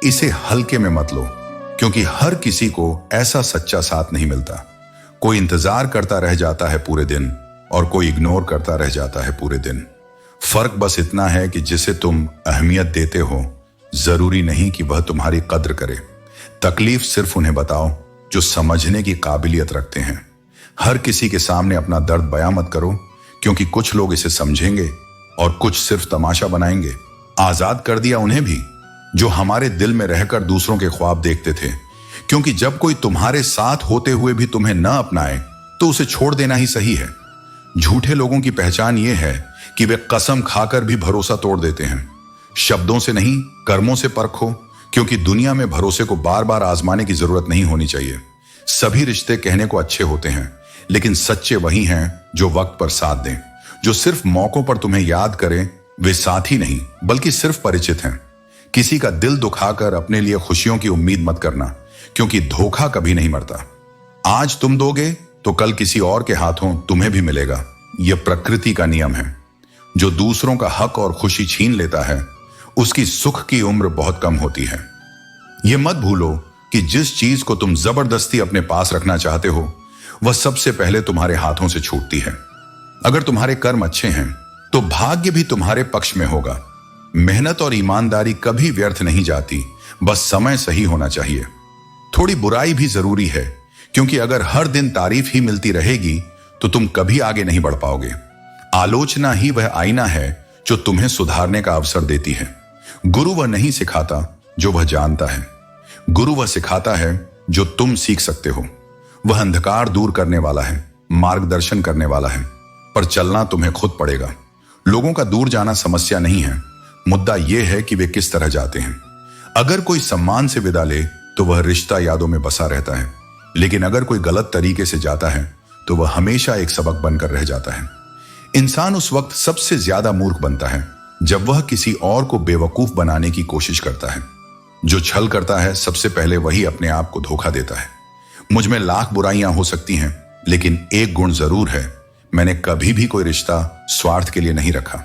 इसे हल्के में मत लो, क्योंकि हर किसी को ऐसा सच्चा साथ नहीं मिलता। कोई इंतजार करता रह जाता है पूरे दिन और कोई इग्नोर करता रह जाता है पूरे दिन। फर्क बस इतना है कि जिसे तुम अहमियत देते हो, जरूरी नहीं कि वह तुम्हारी कद्र करे। तकलीफ सिर्फ उन्हें बताओ जो समझने की काबिलियत रखते हैं। हर किसी के सामने अपना दर्द बयां मत करो, क्योंकि कुछ लोग इसे समझेंगे और कुछ सिर्फ तमाशा बनाएंगे। आजाद कर दिया उन्हें भी जो हमारे दिल में रहकर दूसरों के ख्वाब देखते थे, क्योंकि जब कोई तुम्हारे साथ होते हुए भी तुम्हें न अपनाए तो उसे छोड़ देना ही सही है। झूठे लोगों की पहचान यह है कि वे कसम खाकर भी भरोसा तोड़ देते हैं। शब्दों से नहीं, कर्मों से परखो, क्योंकि दुनिया में भरोसे को बार बार आजमाने की जरूरत नहीं होनी चाहिए। सभी रिश्ते कहने को अच्छे होते हैं, लेकिन सच्चे वही हैं जो वक्त पर साथ दें। जो सिर्फ मौकों पर तुम्हें याद करें, वे साथी नहीं बल्कि सिर्फ परिचित हैं। किसी का दिल दुखाकर अपने लिए खुशियों की उम्मीद मत करना, क्योंकि धोखा कभी नहीं मरता। आज तुम दोगे तो कल किसी और के हाथों तुम्हें भी मिलेगा। यह प्रकृति का नियम है। जो दूसरों का हक और खुशी छीन लेता है, उसकी सुख की उम्र बहुत कम होती है। यह मत भूलो कि जिस चीज को तुम जबरदस्ती अपने पास रखना चाहते हो, वह सबसे पहले तुम्हारे हाथों से छूटती है। अगर तुम्हारे कर्म अच्छे हैं तो भाग्य भी तुम्हारे पक्ष में होगा। मेहनत और ईमानदारी कभी व्यर्थ नहीं जाती, बस समय सही होना चाहिए। थोड़ी बुराई भी जरूरी है, क्योंकि अगर हर दिन तारीफ ही मिलती रहेगी तो तुम कभी आगे नहीं बढ़ पाओगे। आलोचना ही वह आईना है जो तुम्हें सुधारने का अवसर देती है। गुरु वह नहीं सिखाता जो वह जानता है, गुरु वह सिखाता है जो तुम सीख सकते हो। वह अंधकार दूर करने वाला है, मार्गदर्शन करने वाला है, पर चलना तुम्हें खुद पड़ेगा। लोगों का दूर जाना समस्या नहीं है, मुद्दा यह है कि वे किस तरह जाते हैं। अगर कोई सम्मान से विदा ले तो वह रिश्ता यादों में बसा रहता है, लेकिन अगर कोई गलत तरीके से जाता है तो वह हमेशा एक सबक बनकर रह जाता है। इंसान उस वक्त सबसे ज्यादा मूर्ख बनता है जब वह किसी और को बेवकूफ बनाने की कोशिश करता है। जो छल करता है, सबसे पहले वही अपने आप को धोखा देता है। मुझ में लाख बुराइयां हो सकती हैं, लेकिन एक गुण जरूर है, मैंने कभी भी कोई रिश्ता स्वार्थ के लिए नहीं रखा।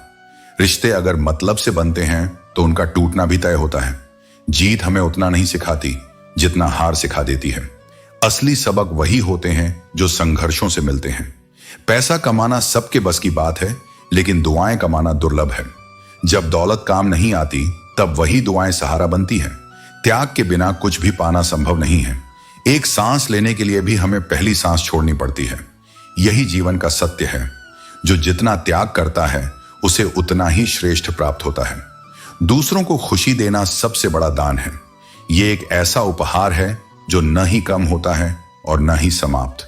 रिश्ते अगर मतलब से बनते हैं तो उनका टूटना भी तय होता है। जीत हमें उतना नहीं सिखाती जितना हार सिखा देती है। असली सबक वही होते हैं जो संघर्षों से मिलते हैं। पैसा कमाना सबके बस की बात है, लेकिन दुआएं कमाना दुर्लभ है। जब दौलत काम नहीं आती, तब वही दुआएं सहारा बनती हैं। त्याग के बिना कुछ भी पाना संभव नहीं है। एक सांस लेने के लिए भी हमें पहली सांस छोड़नी पड़ती है। यही जीवन का सत्य है। जो जितना त्याग करता है, उसे उतना ही श्रेष्ठ प्राप्त होता है। दूसरों को खुशी देना सबसे बड़ा दान है। यह एक ऐसा उपहार है जो न ही कम होता है और न ही समाप्त।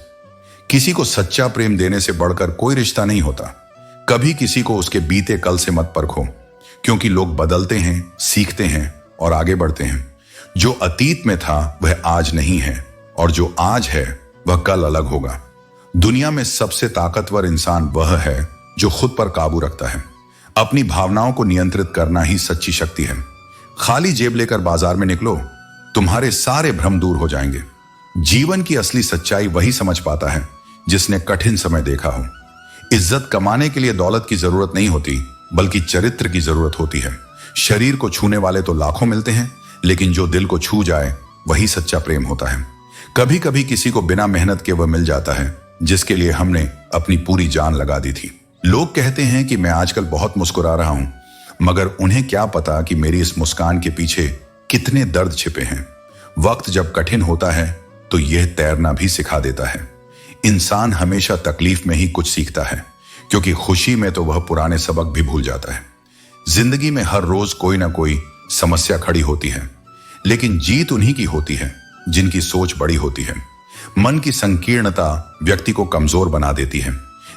किसी को सच्चा प्रेम देने से बढ़कर कोई रिश्ता नहीं होता। कभी किसी को उसके बीते कल से मत परखो, क्योंकि लोग बदलते हैं, सीखते हैं और आगे बढ़ते हैं। जो अतीत में था वह आज नहीं है, और जो आज है वह कल अलग होगा। दुनिया में सबसे ताकतवर इंसान वह है जो खुद पर काबू रखता है। अपनी भावनाओं को नियंत्रित करना ही सच्ची शक्ति है। खाली जेब लेकर बाजार में निकलो, तुम्हारे सारे भ्रम दूर हो जाएंगे। जीवन की असली सच्चाई वही समझ पाता है जिसने कठिन समय देखा हो। इज्जत कमाने के लिए दौलत की जरूरत नहीं होती, बल्कि चरित्र की जरूरत होती है। शरीर को छूने वाले तो लाखों मिलते हैं, लेकिन जो दिल को छू जाए वही सच्चा प्रेम होता है। कभी कभी किसी को बिना मेहनत के वह मिल जाता है जिसके लिए हमने अपनी पूरी जान लगा दी थी। लोग कहते हैं कि मैं आजकल बहुत मुस्कुरा रहा हूं, मगर उन्हें क्या पता कि मेरी इस मुस्कान के पीछे कितने दर्द छिपे हैं। वक्त जब कठिन होता है तो यह तैरना भी सिखा देता है। इंसान हमेशा तकलीफ में ही कुछ सीखता है, क्योंकि खुशी में तो वह पुराने सबक भी भूल जाता है। जिंदगी में हर रोज कोई ना कोई समस्या खड़ी होती है, लेकिन जीत उन्हीं की होती है जिनकी सोच बड़ी होती है। मन की संकीर्णता व्यक्ति को कमजोर बना देती है,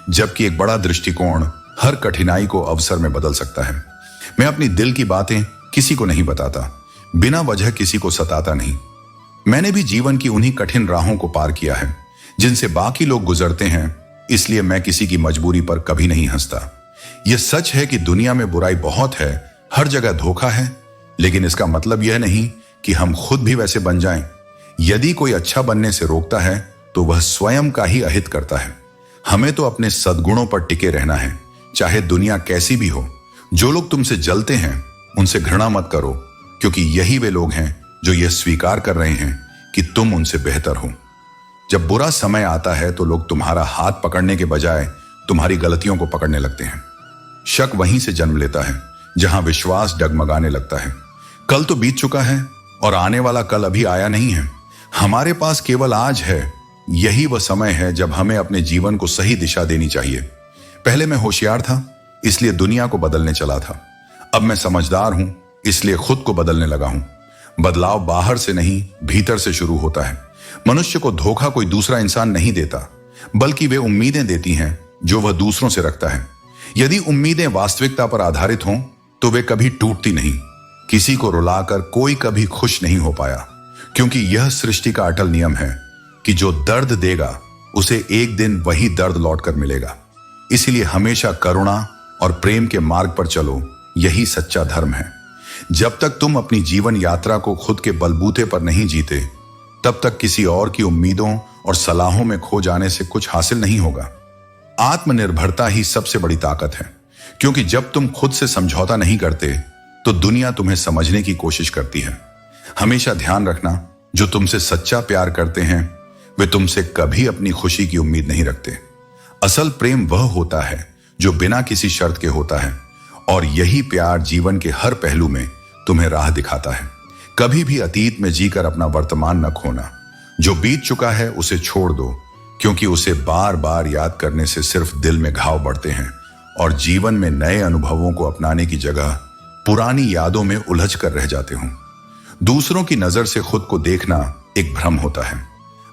जबकि एक बड़ा दृष्टिकोण हर कठिनाई को अवसर में बदल सकता है। मैं अपनी दिल की बातें किसी को नहीं बताता, बिना वजह किसी को सताता नहीं। मैंने भी जीवन की उन्हीं कठिन राहों को पार किया है जिनसे बाकी लोग गुजरते हैं, इसलिए मैं किसी की मजबूरी पर कभी नहीं हंसता। यह सच है कि दुनिया में बुराई बहुत है, हर जगह धोखा है, लेकिन इसका मतलब यह नहीं कि हम खुद भी वैसे बन जाएं। यदि कोई अच्छा बनने से रोकता है तो वह स्वयं का ही अहित करता है। हमें तो अपने सद्गुणों पर टिके रहना है, चाहे दुनिया कैसी भी हो। जो लोग तुमसे जलते हैं उनसे घृणा मत करो, क्योंकि यही वे लोग हैं जो यह स्वीकार कर रहे हैं कि तुम उनसे बेहतर हो। जब बुरा समय आता है तो लोग तुम्हारा हाथ पकड़ने के बजाय तुम्हारी गलतियों को पकड़ने लगते हैं। शक वहीं से जन्म लेता है जहां विश्वास डगमगाने लगता है। कल तो बीत चुका है और आने वाला कल अभी आया नहीं है। हमारे पास केवल आज है। यही वह समय है जब हमें अपने जीवन को सही दिशा देनी चाहिए। पहले मैं होशियार था, इसलिए दुनिया को बदलने चला था। अब मैं समझदार हूं, इसलिए खुद को बदलने लगा हूं। बदलाव बाहर से नहीं, भीतर से शुरू होता है। मनुष्य को धोखा कोई दूसरा इंसान नहीं देता, बल्कि वे उम्मीदें देती हैं जो वह दूसरों से रखता है। यदि उम्मीदें वास्तविकता पर आधारित हों तो वे कभी टूटती नहीं। किसी को रुलाकर कोई कभी खुश नहीं हो पाया, क्योंकि यह सृष्टि का अटल नियम है कि जो दर्द देगा उसे एक दिन वही दर्द लौटकर मिलेगा। इसीलिए हमेशा करुणा और प्रेम के मार्ग पर चलो, यही सच्चा धर्म है। जब तक तुम अपनी जीवन यात्रा को खुद के बलबूते पर नहीं जीते, तब तक किसी और की उम्मीदों और सलाहों में खो जाने से कुछ हासिल नहीं होगा। आत्मनिर्भरता ही सबसे बड़ी ताकत है, क्योंकि जब तुम खुद से समझौता नहीं करते तो दुनिया तुम्हें समझने की कोशिश करती है। हमेशा ध्यान रखना, जो तुमसे सच्चा प्यार करते हैं वे तुमसे कभी अपनी खुशी की उम्मीद नहीं रखते। असल प्रेम वह होता है जो बिना किसी शर्त के होता है, और यही प्यार जीवन के हर पहलू में तुम्हें राह दिखाता है। कभी भी अतीत में जीकर अपना वर्तमान न खोना। जो बीत चुका है उसे छोड़ दो, क्योंकि उसे बार बार याद करने से सिर्फ दिल में घाव बढ़ते हैं और जीवन में नए अनुभवों को अपनाने की जगह पुरानी यादों में उलझ कर रह जाते हो। दूसरों की नजर से खुद को देखना एक भ्रम होता है।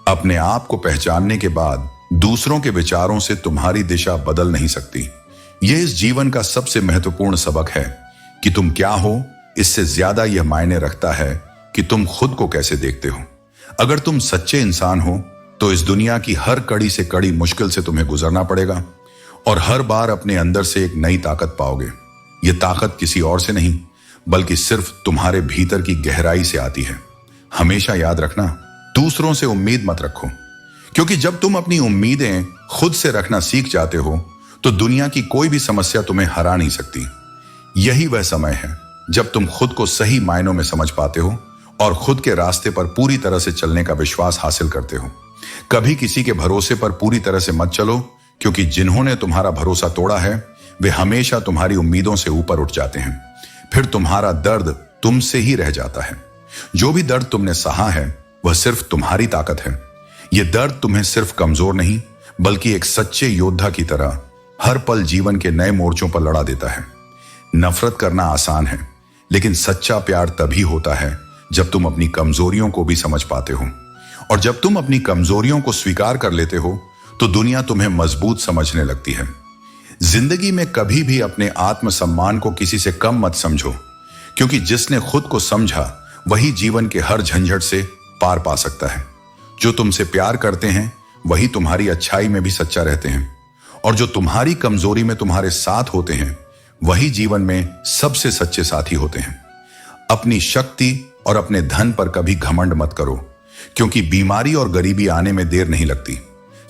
अपने आप को पहचानने के बाद दूसरों के विचारों से तुम्हारी दिशा बदल नहीं सकती। यह इस जीवन का सबसे महत्वपूर्ण सबक है कि तुम क्या हो, इससे ज्यादा यह मायने रखता है कि तुम खुद को कैसे देखते हो। अगर तुम सच्चे इंसान हो तो इस दुनिया की हर कड़ी से कड़ी मुश्किल से तुम्हें गुजरना पड़ेगा और हर बार अपने अंदर से एक नई ताकत पाओगे। यह ताकत किसी और से नहीं, बल्कि सिर्फ तुम्हारे भीतर की गहराई से आती है। हमेशा याद रखना, दूसरों से उम्मीद मत रखो, क्योंकि जब तुम अपनी उम्मीदें खुद से रखना सीख जाते हो तो दुनिया की कोई भी समस्या तुम्हें हरा नहीं सकती। यही वह समय है जब तुम खुद को सही मायनों में समझ पाते हो और खुद के रास्ते पर पूरी तरह से चलने का विश्वास हासिल करते हो। कभी किसी के भरोसे पर पूरी तरह से मत चलो, क्योंकि जिन्होंने तुम्हारा भरोसा तोड़ा है वे हमेशा तुम्हारी उम्मीदों से ऊपर उठ जाते हैं। फिर तुम्हारा दर्द तुमसे ही रह जाता है। जो भी दर्द तुमने सहा है वह सिर्फ तुम्हारी ताकत है। यह दर्द तुम्हें सिर्फ कमजोर नहीं, बल्कि एक सच्चे योद्धा की तरह हर पल जीवन के नए मोर्चों पर लड़ा देता है। नफरत करना आसान है, लेकिन सच्चा प्यार तभी होता है जब तुम अपनी कमजोरियों को भी समझ पाते हो। और जब तुम अपनी कमजोरियों को स्वीकार कर लेते हो तो दुनिया तुम्हें मजबूत समझने लगती है। जिंदगी में कभी भी अपने आत्मसम्मान को किसी से कम मत समझो, क्योंकि जिसने खुद को समझा वही जीवन के हर झंझट से पार पा सकता है। जो तुमसे प्यार करते हैं वही तुम्हारी अच्छाई में भी सच्चा रहते हैं, और जो तुम्हारी कमजोरी में तुम्हारे साथ होते हैं वही जीवन में सबसे सच्चे साथी होते हैं। अपनी शक्ति और अपने धन पर कभी घमंड मत करो, क्योंकि बीमारी और गरीबी आने में देर नहीं लगती,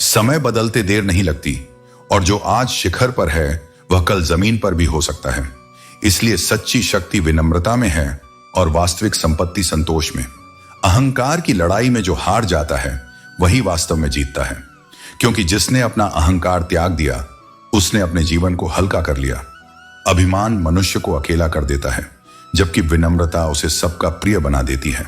समय बदलते देर नहीं लगती, और जो आज शिखर पर है वह कल जमीन पर भी हो सकता है। इसलिए सच्ची शक्ति विनम्रता में है और वास्तविक संपत्ति संतोष में। अहंकार की लड़ाई में जो हार जाता है वही वास्तव में जीतता है, क्योंकि जिसने अपना अहंकार त्याग दिया उसने अपने जीवन को हल्का कर लिया। अभिमान मनुष्य को अकेला कर देता है, जबकि विनम्रता उसे सबका प्रिय बना देती है।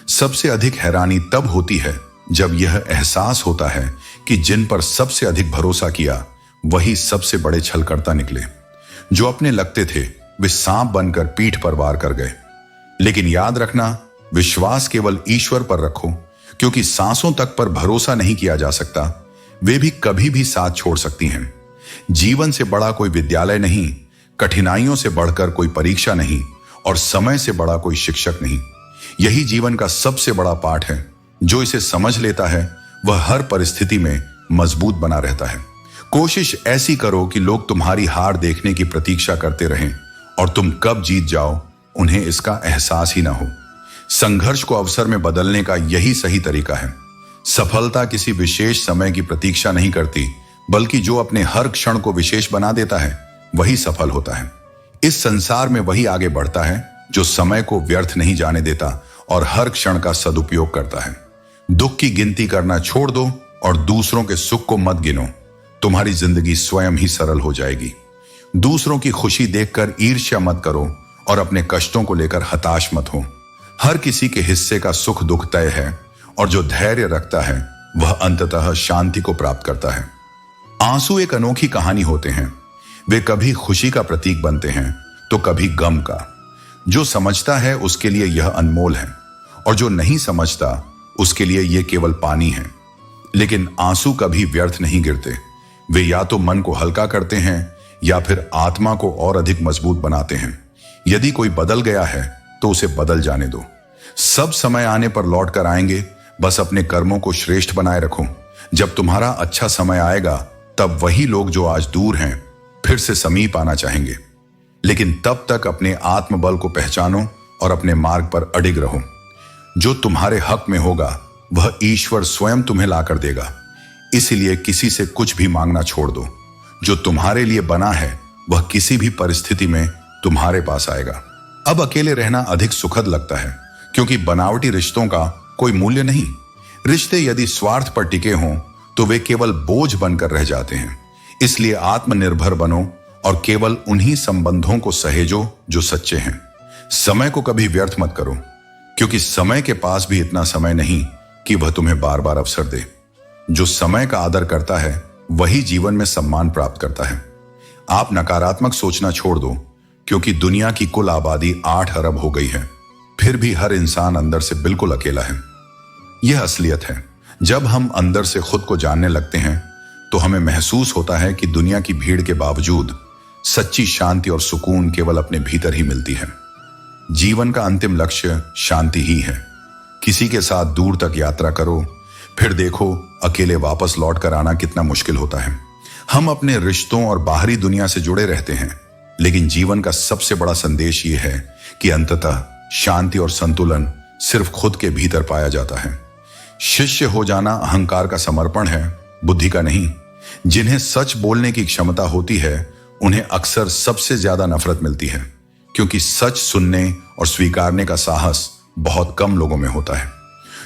सबसे अधिक हैरानी तब होती है जब यह एहसास होता है कि जिन पर सबसे अधिक भरोसा किया वही सबसे बड़े छलकर्ता निकले। जो अपने लगते थे वे सांप बनकर पीठ पर वार कर गए। लेकिन याद रखना, विश्वास केवल ईश्वर पर रखो, क्योंकि सांसों तक पर भरोसा नहीं किया जा सकता, वे भी कभी भी साथ छोड़ सकती हैं। जीवन से बड़ा कोई विद्यालय नहीं, कठिनाइयों से बढ़कर कोई परीक्षा नहीं, और समय से बड़ा कोई शिक्षक नहीं। यही जीवन का सबसे बड़ा पाठ है। जो इसे समझ लेता है वह हर परिस्थिति में मजबूत बना रहता है। कोशिश ऐसी करो कि लोग तुम्हारी हार देखने की प्रतीक्षा करते रहें और तुम कब जीत जाओ उन्हें इसका एहसास ही ना हो। संघर्ष को अवसर में बदलने का यही सही तरीका है। सफलता किसी विशेष समय की प्रतीक्षा नहीं करती, बल्कि जो अपने हर क्षण को विशेष बना देता है वही सफल होता है। इस संसार में वही आगे बढ़ता है जो समय को व्यर्थ नहीं जाने देता और हर क्षण का सदुपयोग करता है। दुख की गिनती करना छोड़ दो और दूसरों के सुख को मत गिनो। तुम्हारी जिंदगी स्वयं ही सरल हो जाएगी। दूसरों की खुशी देखकर ईर्ष्या मत करो और अपने कष्टों को लेकर हताश मत हो। हर किसी के हिस्से का सुख दुख तय है और जो धैर्य रखता है वह अंततः शांति को प्राप्त करता है। आंसू एक अनोखी कहानी होते हैं। वे कभी खुशी का प्रतीक बनते हैं तो कभी गम का। जो समझता है उसके लिए यह अनमोल है और जो नहीं समझता उसके लिए यह केवल पानी है। लेकिन आंसू कभी व्यर्थ नहीं गिरते। वे या तो मन को हल्का करते हैं या फिर आत्मा को और अधिक मजबूत बनाते हैं। यदि कोई बदल गया है तो उसे बदल जाने दो। सब समय आने पर लौट कर आएंगे। बस अपने कर्मों को श्रेष्ठ बनाए रखो। जब तुम्हारा अच्छा समय आएगा तब वही लोग जो आज दूर हैं फिर से समीप आना चाहेंगे। लेकिन तब तक अपने आत्मबल को पहचानो और अपने मार्ग पर अडिग रहो। जो तुम्हारे हक में होगा वह ईश्वर स्वयं तुम्हें लाकर देगा। इसलिए किसी से कुछ भी मांगना छोड़ दो। जो तुम्हारे लिए बना है वह किसी भी परिस्थिति में तुम्हारे पास आएगा। अब अकेले रहना अधिक सुखद लगता है क्योंकि बनावटी रिश्तों का कोई मूल्य नहीं। रिश्ते यदि स्वार्थ पर टिके हों तो वे केवल बोझ बनकर रह जाते हैं। इसलिए आत्मनिर्भर बनो और केवल उन्हीं संबंधों को सहेजो जो सच्चे हैं। समय को कभी व्यर्थ मत करो क्योंकि समय के पास भी इतना समय नहीं कि वह तुम्हें बार बार अवसर दे। जो समय का आदर करता है वही जीवन में सम्मान प्राप्त करता है। आप नकारात्मक सोचना छोड़ दो क्योंकि दुनिया की कुल आबादी 8 अरब हो गई है, फिर भी हर इंसान अंदर से बिल्कुल अकेला है। यह असलियत है। जब हम अंदर से खुद को जानने लगते हैं तो हमें महसूस होता है कि दुनिया की भीड़ के बावजूद सच्ची शांति और सुकून केवल अपने भीतर ही मिलती है। जीवन का अंतिम लक्ष्य शांति ही है। किसी के साथ दूर तक यात्रा करो, फिर देखो अकेले वापस लौट कर आना कितना मुश्किल होता है। हम अपने रिश्तों और बाहरी दुनिया से जुड़े रहते हैं, लेकिन जीवन का सबसे बड़ा संदेश यह है कि अंततः शांति और संतुलन सिर्फ खुद के भीतर पाया जाता है। शिष्य हो जाना अहंकार का समर्पण है, बुद्धि का नहीं। जिन्हें सच बोलने की क्षमता होती है उन्हें अक्सर सबसे ज्यादा नफरत मिलती है क्योंकि सच सुनने और स्वीकारने का साहस बहुत कम लोगों में होता है।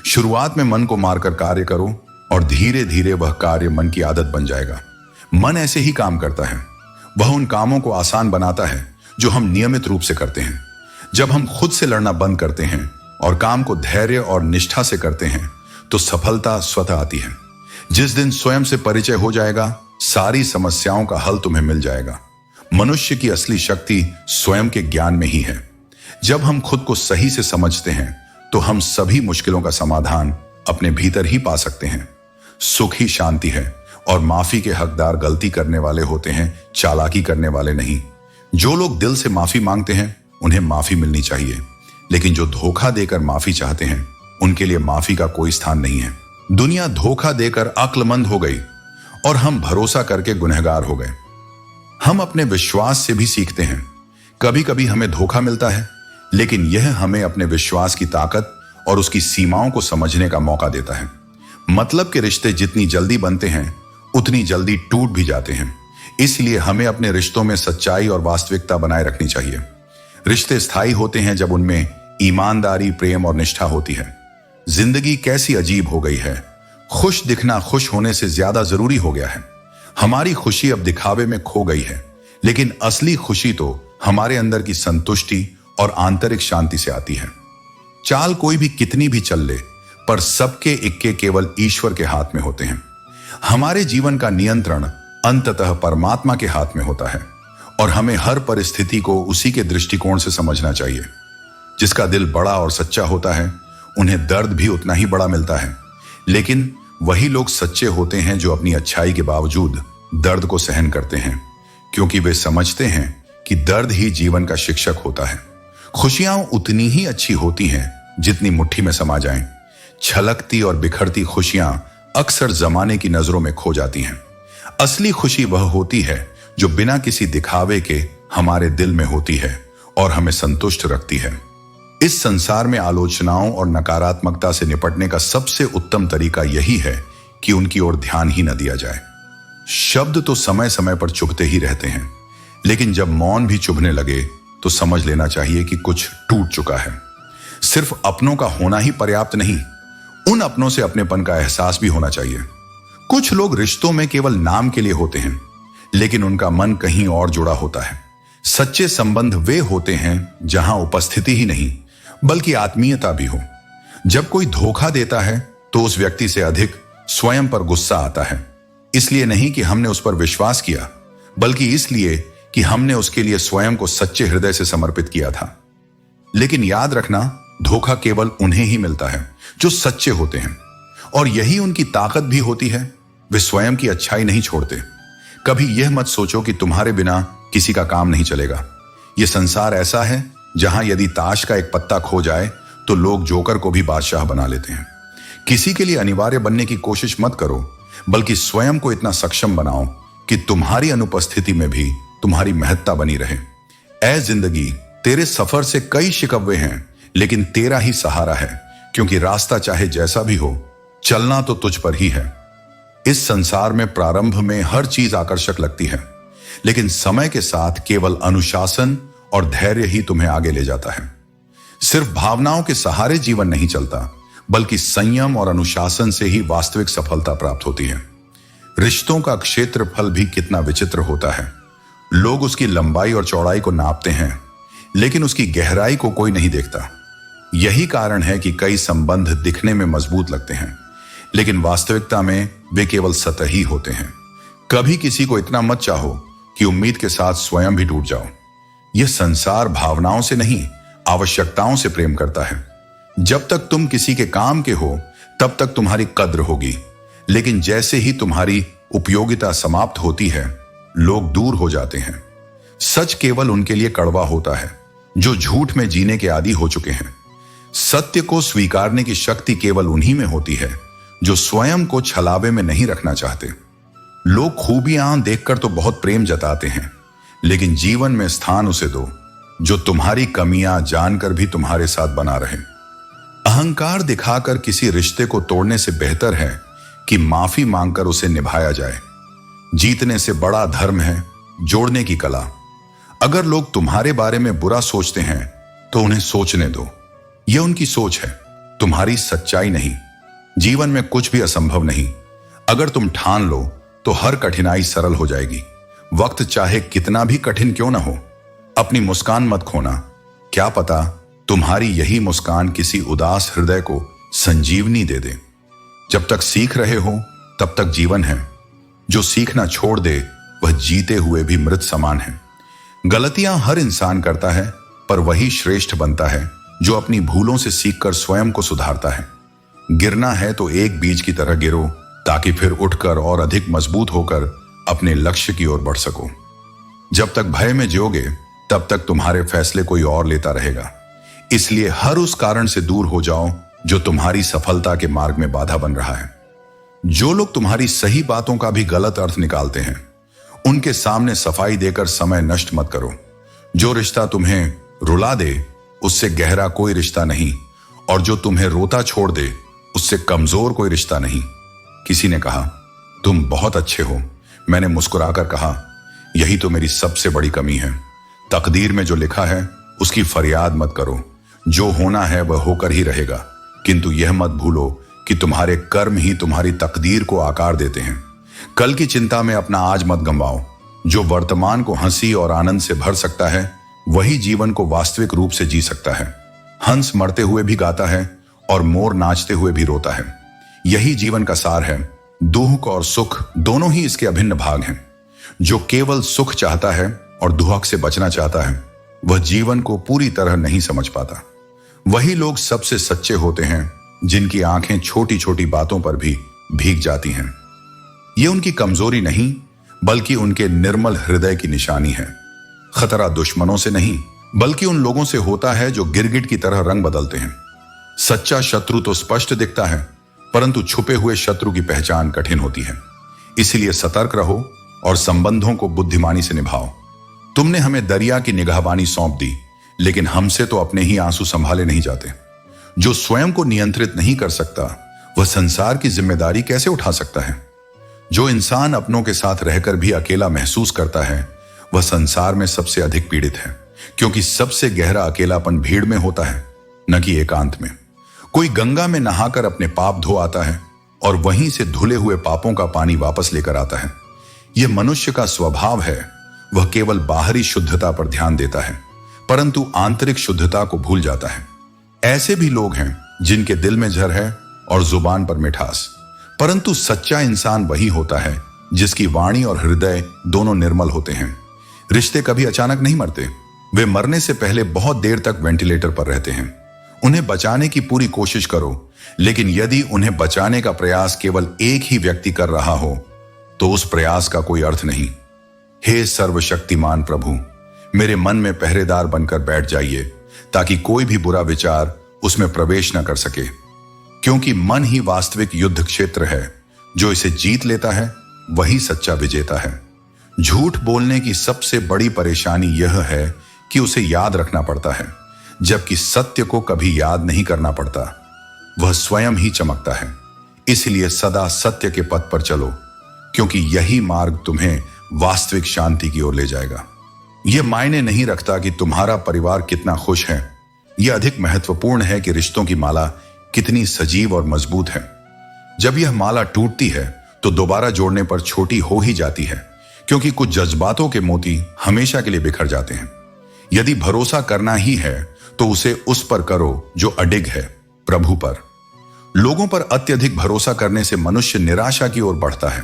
शुरुआत में मन को मारकर कार्य करो और धीरे धीरे वह कार्य मन की आदत बन जाएगा। मन ऐसे ही काम करता है। वह उन कामों को आसान बनाता है जो हम नियमित रूप से करते हैं। जब हम खुद से लड़ना बंद करते हैं और काम को धैर्य और निष्ठा से करते हैं तो सफलता स्वतः आती है। जिस दिन स्वयं से परिचय हो जाएगा सारी समस्याओं का हल तुम्हें मिल जाएगा। मनुष्य की असली शक्ति स्वयं के ज्ञान में ही है। जब हम खुद को सही से समझते हैं तो हम सभी मुश्किलों का समाधान अपने भीतर ही पा सकते हैं। सुख ही शांति है और माफी के हकदार गलती करने वाले होते हैं, चालाकी करने वाले नहीं। जो लोग दिल से माफी मांगते हैं उन्हें माफी मिलनी चाहिए, लेकिन जो धोखा देकर माफी चाहते हैं उनके लिए माफी का कोई स्थान नहीं है। दुनिया धोखा देकर अक्लमंद हो गई और हम भरोसा करके गुनहगार हो गए। हम अपने विश्वास से भी सीखते हैं। कभी कभी हमें धोखा मिलता है, लेकिन यह हमें अपने विश्वास की ताकत और उसकी सीमाओं को समझने का मौका देता है। मतलब के रिश्ते जितनी जल्दी बनते हैं उतनी जल्दी टूट भी जाते हैं। इसलिए हमें अपने रिश्तों में सच्चाई और वास्तविकता बनाए रखनी चाहिए। रिश्ते स्थायी होते हैं जब उनमें ईमानदारी, प्रेम और निष्ठा होती है। जिंदगी कैसी अजीब हो गई है। खुश दिखना खुश होने से ज्यादा जरूरी हो गया है। हमारी खुशी अब दिखावे में खो गई है, लेकिन असली खुशी तो हमारे अंदर की संतुष्टि और आंतरिक शांति से आती है। चाल कोई भी कितनी भी चल ले, पर सबके इक्के केवल ईश्वर के हाथ में होते हैं। हमारे जीवन का नियंत्रण अंततः परमात्मा के हाथ में होता है और हमें हर परिस्थिति को उसी के दृष्टिकोण से समझना चाहिए। जिसका दिल बड़ा और सच्चा होता है उन्हें दर्द भी उतना ही बड़ा मिलता है, लेकिन वही लोग सच्चे होते हैं जो अपनी अच्छाई के बावजूद दर्द को सहन करते हैं, क्योंकि वे समझते हैं कि दर्द ही जीवन का शिक्षक होता है। खुशियां उतनी ही अच्छी होती हैं जितनी मुट्ठी में समा जाएं। छलकती और बिखरती खुशियां अक्सर जमाने की नजरों में खो जाती हैं। असली खुशी वह होती है जो बिना किसी दिखावे के हमारे दिल में होती है और हमें संतुष्ट रखती है। इस संसार में आलोचनाओं और नकारात्मकता से निपटने का सबसे उत्तम तरीका यही है कि उनकी ओर ध्यान ही न दिया जाए। शब्द तो समय समय पर चुभते ही रहते हैं, लेकिन जब मौन भी चुभने लगे तो समझ लेना चाहिए कि कुछ टूट चुका है। सिर्फ अपनों का होना ही पर्याप्त नहीं, उन अपनों से अपनेपन का एहसास भी होना चाहिए। कुछ लोग रिश्तों में केवल नाम के लिए होते हैं, लेकिन उनका मन कहीं और जुड़ा होता है। सच्चे संबंध वे होते हैं जहां उपस्थिति ही नहीं बल्कि आत्मीयता भी हो। जब कोई धोखा देता है तो उस व्यक्ति से अधिक स्वयं पर गुस्सा आता है, इसलिए नहीं कि हमने उस पर विश्वास किया, बल्कि इसलिए कि हमने उसके लिए स्वयं को सच्चे हृदय से समर्पित किया था। लेकिन याद रखना, धोखा केवल उन्हें ही मिलता है जो सच्चे होते हैं, और यही उनकी ताकत भी होती है। वे स्वयं की अच्छाई नहीं छोड़ते। कभी यह मत सोचो कि तुम्हारे बिना किसी का काम नहीं चलेगा। यह संसार ऐसा है जहां यदि ताश का एक पत्ता खो जाए तो लोग जोकर को भी बादशाह बना लेते हैं। किसी के लिए अनिवार्य बनने की कोशिश मत करो, बल्कि स्वयं को इतना सक्षम बनाओ कि तुम्हारी अनुपस्थिति में भी तुम्हारी महत्ता बनी रहे। ऐ जिंदगी, तेरे सफर से कई शिकवे हैं, लेकिन तेरा ही सहारा है, क्योंकि रास्ता चाहे जैसा भी हो, चलना तो तुझ पर ही है। इस संसार में प्रारंभ में हर चीज आकर्षक लगती है, लेकिन समय के साथ केवल अनुशासन और धैर्य ही तुम्हें आगे ले जाता है। सिर्फ भावनाओं के सहारे जीवन नहीं चलता, बल्कि संयम और अनुशासन से ही वास्तविक सफलता प्राप्त होती है। रिश्तों का क्षेत्रफल भी कितना विचित्र होता है। लोग उसकी लंबाई और चौड़ाई को नापते हैं, लेकिन उसकी गहराई को कोई नहीं देखता। यही कारण है कि कई संबंध दिखने में मजबूत लगते हैं, लेकिन वास्तविकता में वे केवल सतही होते हैं। कभी किसी को इतना मत चाहो कि उम्मीद के साथ स्वयं भी टूट जाओ। यह संसार भावनाओं से नहीं, आवश्यकताओं से प्रेम करता है। जब तक तुम किसी के काम के हो, तब तक तुम्हारी कद्र होगी, लेकिन जैसे ही तुम्हारी उपयोगिता समाप्त होती है, लोग दूर हो जाते हैं। सच केवल उनके लिए कड़वा होता है जो झूठ में जीने के आदी हो चुके हैं। सत्य को स्वीकारने की शक्ति केवल उन्हीं में होती है जो स्वयं को छलावे में नहीं रखना चाहते। लोग खूबियां देखकर तो बहुत प्रेम जताते हैं, लेकिन जीवन में स्थान उसे दो जो तुम्हारी कमियां जानकर भी तुम्हारे साथ बना रहे। अहंकार दिखाकर किसी रिश्ते को तोड़ने से बेहतर है कि माफी मांगकर उसे निभाया जाए। जीतने से बड़ा धर्म है जोड़ने की कला। अगर लोग तुम्हारे बारे में बुरा सोचते हैं तो उन्हें सोचने दो। यह उनकी सोच है, तुम्हारी सच्चाई नहीं। जीवन में कुछ भी असंभव नहीं। अगर तुम ठान लो तो हर कठिनाई सरल हो जाएगी। वक्त चाहे कितना भी कठिन क्यों ना हो, अपनी मुस्कान मत खोना। क्या पता तुम्हारी यही मुस्कान किसी उदास हृदय को संजीवनी दे दे। जब तक सीख रहे हो तब तक जीवन है। जो सीखना छोड़ दे वह जीते हुए भी मृत समान है। गलतियां हर इंसान करता है, पर वही श्रेष्ठ बनता है जो अपनी भूलों से सीखकर स्वयं को सुधारता है। गिरना है तो एक बीज की तरह गिरो, ताकि फिर उठकर और अधिक मजबूत होकर अपने लक्ष्य की ओर बढ़ सको। जब तक भय में जियोगे तब तक तुम्हारे फैसले कोई और लेता रहेगा। इसलिए हर उस कारण से दूर हो जाओ जो तुम्हारी सफलता के मार्ग में बाधा बन रहा है। जो लोग तुम्हारी सही बातों का भी गलत अर्थ निकालते हैं, उनके सामने सफाई देकर समय नष्ट मत करो। जो रिश्ता तुम्हें रुला दे उससे गहरा कोई रिश्ता नहीं, और जो तुम्हें रोता छोड़ दे उससे कमजोर कोई रिश्ता नहीं। किसी ने कहा, तुम बहुत अच्छे हो। मैंने मुस्कुराकर कहा, यही तो मेरी सबसे बड़ी कमी है। तकदीर में जो लिखा है उसकी फरियाद मत करो। जो होना है वह होकर ही रहेगा, किंतु यह मत भूलो कि तुम्हारे कर्म ही तुम्हारी तकदीर को आकार देते हैं। कल की चिंता में अपना आज मत गंवाओ। जो वर्तमान को हंसी और आनंद से भर सकता है, वही जीवन को वास्तविक रूप से जी सकता है। हंस मरते हुए भी गाता है और मोर नाचते हुए भी रोता है। यही जीवन का सार है। दुख और सुख दोनों ही इसके अभिन्न भाग हैं। जो केवल सुख चाहता है और दुहक से बचना चाहता है, वह जीवन को पूरी तरह नहीं समझ पाता। वही लोग सबसे सच्चे होते हैं जिनकी आंखें छोटी छोटी बातों पर भी भीग जाती हैं। यह उनकी कमजोरी नहीं, बल्कि उनके निर्मल हृदय की निशानी है। खतरा दुश्मनों से नहीं, बल्कि उन लोगों से होता है जो गिरगिट की तरह रंग बदलते हैं। सच्चा शत्रु तो स्पष्ट दिखता है, परंतु छुपे हुए शत्रु की पहचान कठिन होती है। इसलिए सतर्क रहो और संबंधों को बुद्धिमानी से निभाओ। तुमने हमें दरिया की निगाहबानी सौंप दी, लेकिन हमसे तो अपने ही आंसू संभाले नहीं जाते। जो स्वयं को नियंत्रित नहीं कर सकता, वह संसार की जिम्मेदारी कैसे उठा सकता है? जो इंसान अपनों के साथ रहकर भी अकेला महसूस करता है, वह संसार में सबसे अधिक पीड़ित है, क्योंकि सबसे गहरा अकेलापन भीड़ में होता है। न कि एकांत में। कोई गंगा में नहाकर अपने पाप धो आता है और वहीं से धुले हुए पापों का पानी वापस लेकर आता है। यह मनुष्य का स्वभाव है। वह केवल बाहरी शुद्धता पर ध्यान देता है, परंतु आंतरिक शुद्धता को भूल जाता है। ऐसे भी लोग हैं जिनके दिल में जहर है और जुबान पर मिठास, परंतु सच्चा इंसान वही होता है जिसकी वाणी और हृदय दोनों निर्मल होते हैं। रिश्ते कभी अचानक नहीं मरते, वे मरने से पहले बहुत देर तक वेंटिलेटर पर रहते हैं। उन्हें बचाने की पूरी कोशिश करो, लेकिन यदि उन्हें बचाने का प्रयास केवल एक ही व्यक्ति कर रहा हो तो उस प्रयास का कोई अर्थ नहीं। हे सर्वशक्तिमान प्रभु, मेरे मन में पहरेदार बनकर बैठ जाइए ताकि कोई भी बुरा विचार उसमें प्रवेश न कर सके, क्योंकि मन ही वास्तविक युद्ध क्षेत्र है। जो इसे जीत लेता है वही सच्चा विजेता है। झूठ बोलने की सबसे बड़ी परेशानी यह है कि उसे याद रखना पड़ता है, जबकि सत्य को कभी याद नहीं करना पड़ता। वह स्वयं ही चमकता है। इसलिए सदा सत्य के पथ पर चलो, क्योंकि यही मार्ग तुम्हें वास्तविक शांति की ओर ले जाएगा। यह मायने नहीं रखता कि तुम्हारा परिवार कितना खुश है। यह अधिक महत्वपूर्ण है कि रिश्तों की माला कितनी सजीव और मजबूत है। जब यह माला टूटती है तो दोबारा जोड़ने पर छोटी हो ही जाती है, क्योंकि कुछ जज्बातों के मोती हमेशा के लिए बिखर जाते हैं। यदि भरोसा करना ही है तो उसे उस पर करो जो अडिग है, प्रभु पर। लोगों पर अत्यधिक भरोसा करने से मनुष्य निराशा की ओर बढ़ता है,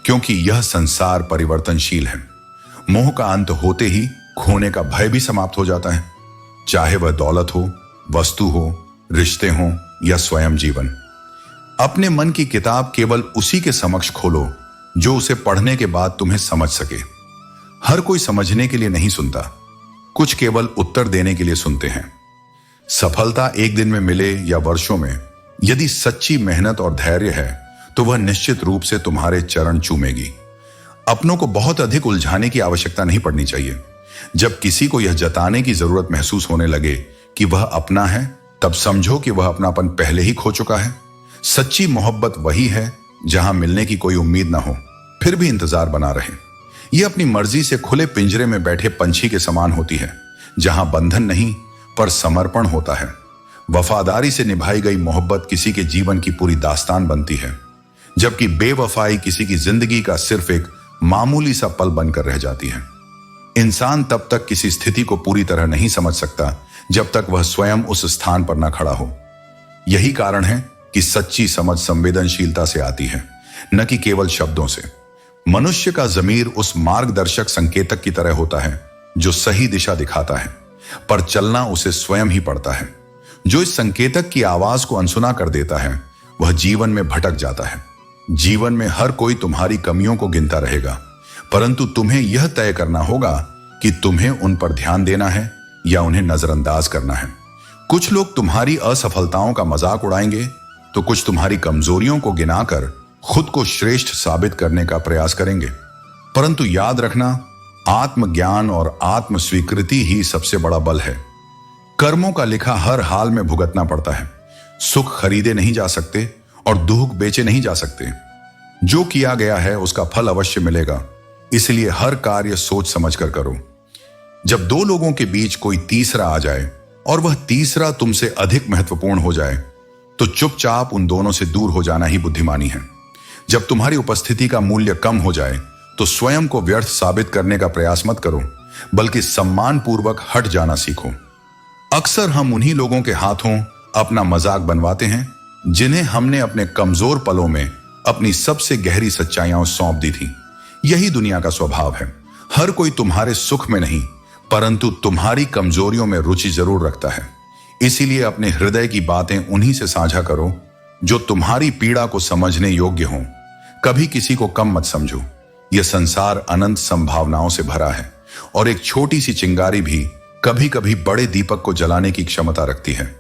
क्योंकि यह संसार परिवर्तनशील है। मोह का अंत होते ही खोने का भय भी समाप्त हो जाता है, चाहे वह दौलत हो, वस्तु हो, रिश्ते हो या स्वयं जीवन। अपने मन की किताब केवल उसी के समक्ष खोलो जो उसे पढ़ने के बाद तुम्हें समझ सके। हर कोई समझने के लिए नहीं सुनता, कुछ केवल उत्तर देने के लिए सुनते हैं। सफलता एक दिन में मिले या वर्षों में, यदि सच्ची मेहनत और धैर्य है तो वह निश्चित रूप से तुम्हारे चरण चूमेगी। अपनों को बहुत अधिक उलझाने की आवश्यकता नहीं पड़नी चाहिए। जब किसी को यह जताने की जरूरत महसूस होने लगे कि वह अपना है, तब समझो कि वह अपनापन पहले ही खो चुका है। सच्ची मोहब्बत वही है जहां मिलने की कोई उम्मीद ना हो, फिर भी इंतजार बना रहे। यह अपनी मर्जी से खुले पिंजरे में बैठे पंछी के समान होती है, जहां बंधन नहीं पर समर्पण होता है। वफादारी से निभाई गई मोहब्बत किसी के जीवन की पूरी दास्तान बनती है, जबकि बेवफाई किसी की जिंदगी का सिर्फ एक मामूली सा पल बनकर रह जाती है। इंसान तब तक किसी स्थिति को पूरी तरह नहीं समझ सकता जब तक वह स्वयं उस स्थान पर न खड़ा हो। यही कारण है कि सच्ची समझ संवेदनशीलता से आती है, न कि केवल शब्दों से। मनुष्य का ज़मीर उस मार्गदर्शक संकेतक की तरह होता है जो सही दिशा दिखाता है, पर चलना उसे स्वयं ही पड़ता है। जो इस संकेतक की आवाज को अनसुना कर देता है वह जीवन में भटक जाता है। जीवन में हर कोई तुम्हारी कमियों को गिनता रहेगा, परंतु तुम्हें यह तय करना होगा कि तुम्हें उन पर ध्यान देना है या उन्हें नजरअंदाज करना है। कुछ लोग तुम्हारी असफलताओं का मजाक उड़ाएंगे तो कुछ तुम्हारी कमजोरियों को गिनाकर खुद को श्रेष्ठ साबित करने का प्रयास करेंगे। परंतु याद रखना, आत्मज्ञान और आत्म स्वीकृति ही सबसे बड़ा बल है। कर्मों का लिखा हर हाल में भुगतना पड़ता है। सुख खरीदे नहीं जा सकते और दुख बेचे नहीं जा सकते। जो किया गया है उसका फल अवश्य मिलेगा, इसलिए हर कार्य सोच समझ कर करो। जब दो लोगों के बीच कोई तीसरा आ जाए और वह तीसरा तुमसे अधिक महत्वपूर्ण हो जाए तो चुपचाप उन दोनों से दूर हो जाना ही बुद्धिमानी है। जब तुम्हारी उपस्थिति का मूल्य कम हो जाए तो स्वयं को व्यर्थ साबित करने का प्रयास मत करो, बल्कि सम्मानपूर्वक हट जाना सीखो। अक्सर हम उन्हीं लोगों के हाथों अपना मजाक बनवाते हैं जिन्हें हमने अपने कमजोर पलों में अपनी सबसे गहरी सच्चाइयां सौंप दी थी। यही दुनिया का स्वभाव है। हर कोई तुम्हारे सुख में नहीं, परंतु तुम्हारी कमजोरियों में रुचि जरूर रखता है। इसीलिए अपने हृदय की बातें उन्हीं से साझा करो जो तुम्हारी पीड़ा को समझने योग्य हों। कभी किसी को कम मत समझो। यह संसार अनंत संभावनाओं से भरा है और एक छोटी सी चिंगारी भी कभी कभी बड़े दीपक को जलाने की क्षमता रखती है।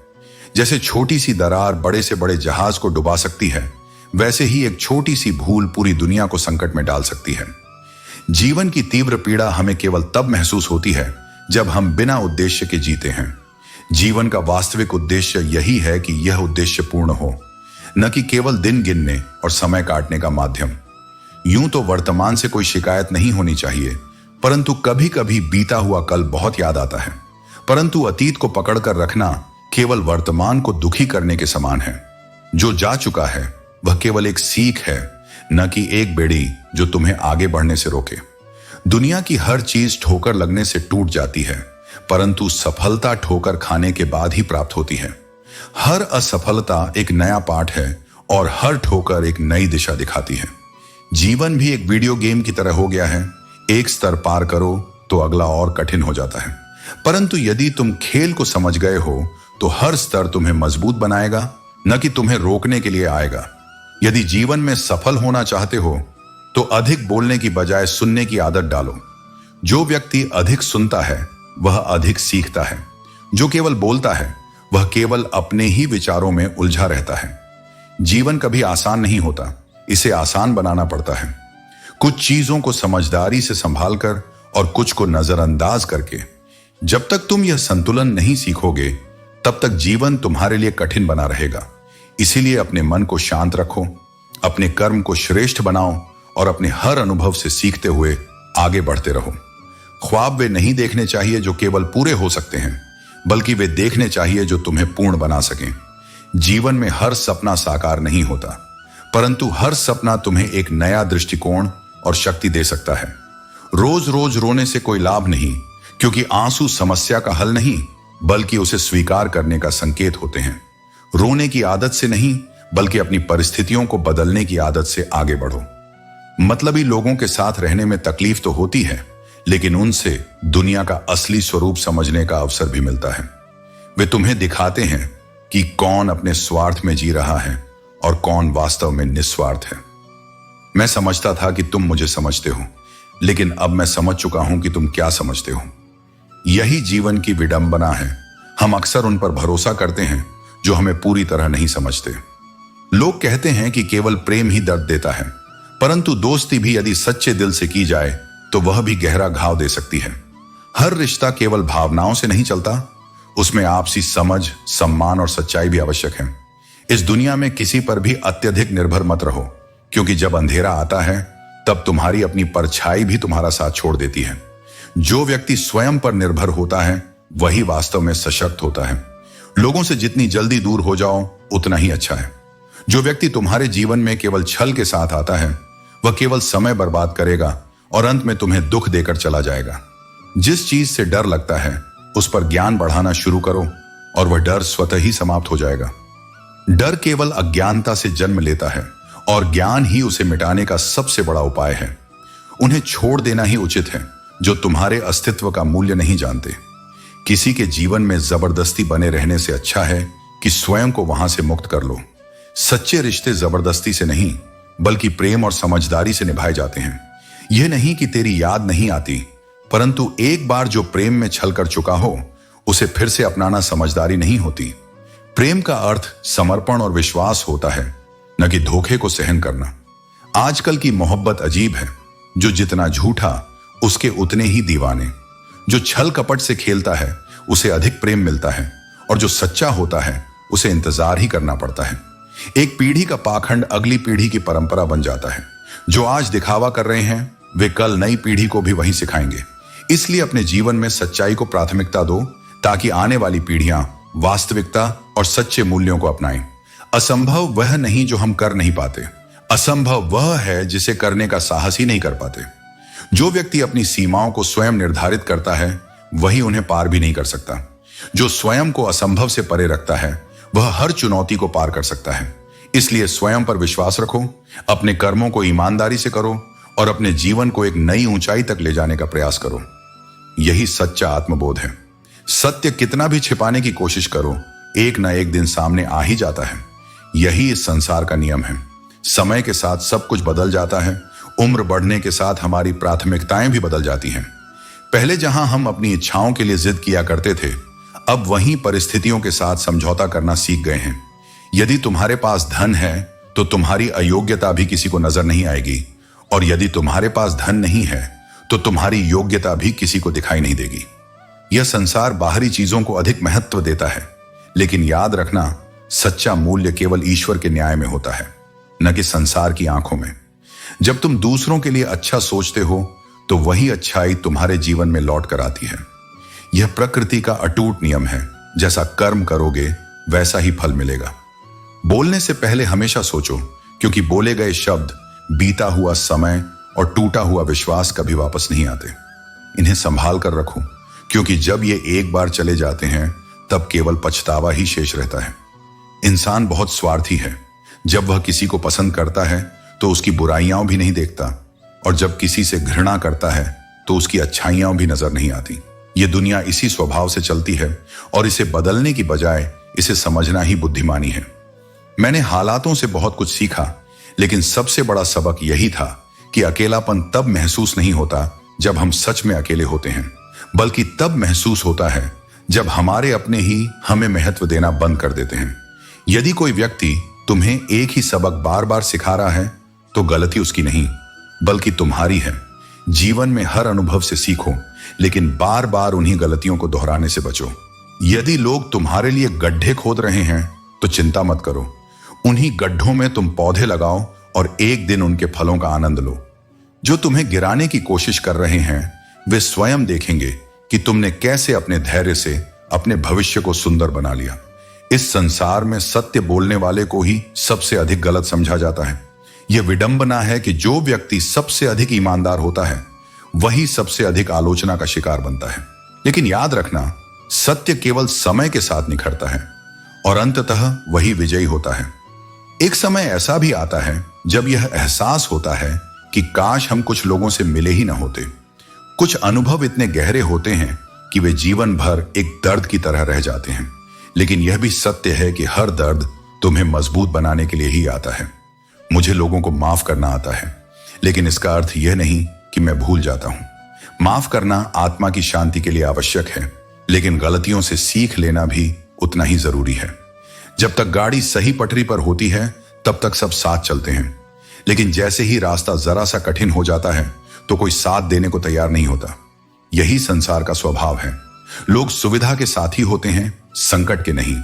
जैसे छोटी सी दरार बड़े से बड़े जहाज को डुबा सकती है, वैसे ही एक छोटी सी भूल पूरी दुनिया को संकट में डाल सकती है। जीवन की तीव्र पीड़ा हमें केवल तब महसूस होती है जब हम बिना उद्देश्य के जीते हैं। जीवन का वास्तविक उद्देश्य यही है कि यह उद्देश्य पूर्ण हो, न कि केवल दिन गिनने और समय काटने का माध्यम। यूं तो वर्तमान से कोई शिकायत नहीं होनी चाहिए, परंतु कभी कभी बीता हुआ कल बहुत याद आता है। परंतु अतीत को पकड़कर रखना केवल वर्तमान को दुखी करने के समान है। जो जा चुका है वह केवल एक सीख है, न कि एक बेड़ी जो तुम्हें आगे बढ़ने से रोके। दुनिया की हर चीज ठोकर लगने से टूट जाती है, परंतु सफलता ठोकर खाने के बाद ही प्राप्त होती है। हर असफलता एक नया पाठ है और हर ठोकर एक नई दिशा दिखाती है। जीवन भी एक वीडियो गेम की तरह हो गया है। एक स्तर पार करो तो अगला और कठिन हो जाता है, परंतु यदि तुम खेल को समझ गए हो तो हर स्तर तुम्हें मजबूत बनाएगा, न कि तुम्हें रोकने के लिए आएगा। यदि जीवन में सफल होना चाहते हो तो अधिक बोलने की बजाय सुनने की आदत डालो। जो व्यक्ति अधिक सुनता है वह अधिक सीखता है। जो केवल बोलता है वह केवल अपने ही विचारों में उलझा रहता है। जीवन कभी आसान नहीं होता, इसे आसान बनाना पड़ता है। कुछ चीजों को समझदारी से संभाल कर और कुछ को नजरअंदाज करके। जब तक तुम यह संतुलन नहीं सीखोगे तब तक जीवन तुम्हारे लिए कठिन बना रहेगा। इसीलिए अपने मन को शांत रखो, अपने कर्म को श्रेष्ठ बनाओ और अपने हर अनुभव से सीखते हुए आगे बढ़ते रहो। ख्वाब वे नहीं देखने चाहिए जो केवल पूरे हो सकते हैं, बल्कि वे देखने चाहिए जो तुम्हें पूर्ण बना सकें। जीवन में हर सपना साकार नहीं होता, परंतु हर सपना तुम्हें एक नया दृष्टिकोण और शक्ति दे सकता है। रोज रोज रोने से कोई लाभ नहीं, क्योंकि आंसू समस्या का हल नहीं बल्कि उसे स्वीकार करने का संकेत होते हैं। रोने की आदत से नहीं बल्कि अपनी परिस्थितियों को बदलने की आदत से आगे बढ़ो। मतलबी लोगों के साथ रहने में तकलीफ तो होती है, लेकिन उनसे दुनिया का असली स्वरूप समझने का अवसर भी मिलता है। वे तुम्हें दिखाते हैं कि कौन अपने स्वार्थ में जी रहा है और कौन वास्तव में निस्वार्थ है। मैं समझता था कि तुम मुझे समझते हो, लेकिन अब मैं समझ चुका हूं कि तुम क्या समझते हो। यही जीवन की विडंबना है। हम अक्सर उन पर भरोसा करते हैं जो हमें पूरी तरह नहीं समझते। लोग कहते हैं कि केवल प्रेम ही दर्द देता है, परंतु दोस्ती भी यदि सच्चे दिल से की जाए तो वह भी गहरा घाव दे सकती है। हर रिश्ता केवल भावनाओं से नहीं चलता, उसमें आपसी समझ, सम्मान और सच्चाई भी आवश्यक है। इस दुनिया में किसी पर भी अत्यधिक निर्भर मत रहो, क्योंकि जब अंधेरा आता है तब तुम्हारी अपनी परछाई भी तुम्हारा साथ छोड़ देती है। जो व्यक्ति स्वयं पर निर्भर होता है वही वास्तव में सशक्त होता है। लोगों से जितनी जल्दी दूर हो जाओ उतना ही अच्छा है। जो व्यक्ति तुम्हारे जीवन में केवल छल के साथ आता है वह केवल समय बर्बाद करेगा और अंत में तुम्हें दुख देकर चला जाएगा। जिस चीज से डर लगता है उस पर ज्ञान बढ़ाना शुरू करो और वह डर स्वतः ही समाप्त हो जाएगा। डर केवल अज्ञानता से जन्म लेता है और ज्ञान ही उसे मिटाने का सबसे बड़ा उपाय है। उन्हें छोड़ देना ही उचित है जो तुम्हारे अस्तित्व का मूल्य नहीं जानते। किसी के जीवन में जबरदस्ती बने रहने से अच्छा है कि स्वयं को वहां से मुक्त कर लो। सच्चे रिश्ते जबरदस्ती से नहीं बल्कि प्रेम और समझदारी से निभाए जाते हैं। यह नहीं कि तेरी याद नहीं आती, परंतु एक बार जो प्रेम में छल कर चुका हो उसे फिर से अपनाना समझदारी नहीं होती। प्रेम का अर्थ समर्पण और विश्वास होता है, न कि धोखे को सहन करना। आजकल की मोहब्बत अजीब है। जो जितना झूठा उसके उतने ही दीवाने। जो छल कपट से खेलता है उसे अधिक प्रेम मिलता है और जो सच्चा होता है उसे इंतजार ही करना पड़ता है। एक पीढ़ी का पाखंड अगली पीढ़ी की परंपरा बन जाता है। जो आज दिखावा कर रहे हैं वे कल नई पीढ़ी को भी वही सिखाएंगे। इसलिए अपने जीवन में सच्चाई को प्राथमिकता दो ताकि आने वाली पीढ़ियां वास्तविकता और सच्चे मूल्यों को अपनाएं। असंभव वह नहीं जो हम कर नहीं पाते, असंभव वह है जिसे करने का साहस ही नहीं कर पाते। जो व्यक्ति अपनी सीमाओं को स्वयं निर्धारित करता है वही उन्हें पार भी नहीं कर सकता। जो स्वयं को असंभव से परे रखता है वह हर चुनौती को पार कर सकता है। इसलिए स्वयं पर विश्वास रखो, अपने कर्मों को ईमानदारी से करो और अपने जीवन को एक नई ऊंचाई तक ले जाने का प्रयास करो। यही सच्चा आत्मबोध है। सत्य कितना भी छिपाने की कोशिश करो, एक न एक दिन सामने आ ही जाता है। यही इस संसार का नियम है। समय के साथ सब कुछ बदल जाता है। उम्र बढ़ने के साथ हमारी प्राथमिकताएं भी बदल जाती हैं। पहले जहां हम अपनी इच्छाओं के लिए जिद किया करते थे, अब वहीं परिस्थितियों के साथ समझौता करना सीख गए हैं। यदि तुम्हारे पास धन है तो तुम्हारी अयोग्यता भी किसी को नजर नहीं आएगी, और यदि तुम्हारे पास धन नहीं है तो तुम्हारी योग्यता भी किसी को दिखाई नहीं देगी। यह संसार बाहरी चीजों को अधिक महत्व देता है, लेकिन याद रखना सच्चा मूल्य केवल ईश्वर के न्याय में होता है, न कि संसार की आंखों में। जब तुम दूसरों के लिए अच्छा सोचते हो तो वही अच्छाई तुम्हारे जीवन में लौट कर आती है। यह प्रकृति का अटूट नियम है। जैसा कर्म करोगे वैसा ही फल मिलेगा। बोलने से पहले हमेशा सोचो, क्योंकि बोले गए शब्द, बीता हुआ समय और टूटा हुआ विश्वास कभी वापस नहीं आते। इन्हें संभाल कर रखो, क्योंकि जब ये एक बार चले जाते हैं तब केवल पछतावा ही शेष रहता है। इंसान बहुत स्वार्थी है। जब वह किसी को पसंद करता है तो उसकी बुराइयां भी नहीं देखता, और जब किसी से घृणा करता है तो उसकी अच्छाइयां भी नजर नहीं आती। ये दुनिया इसी स्वभाव से चलती है, और इसे बदलने की बजाय इसे समझना ही बुद्धिमानी है। मैंने हालातों से बहुत कुछ सीखा, लेकिन सबसे बड़ा सबक यही था कि अकेलापन तब महसूस नहीं होता जब हम सच में अकेले होते हैं, बल्कि तब महसूस होता है जब हमारे अपने ही हमें महत्व देना बंद कर देते हैं। यदि कोई व्यक्ति तुम्हें एक ही सबक बार बार सिखा रहा है तो गलती उसकी नहीं, बल्कि तुम्हारी है। जीवन में हर अनुभव से सीखो, लेकिन बार बार उन्हीं गलतियों को दोहराने से बचो। यदि लोग तुम्हारे लिए गड्ढे खोद रहे हैं तो चिंता मत करो, उन्हीं गड्ढों में तुम पौधे लगाओ और एक दिन उनके फलों का आनंद लो। जो तुम्हें गिराने की कोशिश कर रहे हैं वे स्वयं देखेंगे कि तुमने कैसे अपने धैर्य से अपने भविष्य को सुंदर बना लिया। इस संसार में सत्य बोलने वाले को ही सबसे अधिक गलत समझा जाता है। यह विडंबना है कि जो व्यक्ति सबसे अधिक ईमानदार होता है वही सबसे अधिक आलोचना का शिकार बनता है। लेकिन याद रखना, सत्य केवल समय के साथ निखरता है और अंततः वही विजयी होता है। एक समय ऐसा भी आता है जब यह एहसास होता है कि काश हम कुछ लोगों से मिले ही ना होते। कुछ अनुभव इतने गहरे होते हैं कि वे जीवन भर एक दर्द की तरह रह जाते हैं। लेकिन यह भी सत्य है कि हर दर्द तुम्हें मजबूत बनाने के लिए ही आता है। मुझे लोगों को माफ करना आता है, लेकिन इसका अर्थ यह नहीं कि मैं भूल जाता हूं। माफ करना आत्मा की शांति के लिए आवश्यक है, लेकिन गलतियों से सीख लेना भी उतना ही जरूरी है। जब तक गाड़ी सही पटरी पर होती है तब तक सब साथ चलते हैं, लेकिन जैसे ही रास्ता जरा सा कठिन हो जाता है तो कोई साथ देने को तैयार नहीं होता। यही संसार का स्वभाव है। लोग सुविधा के साथी होते हैं, संकट के नहीं।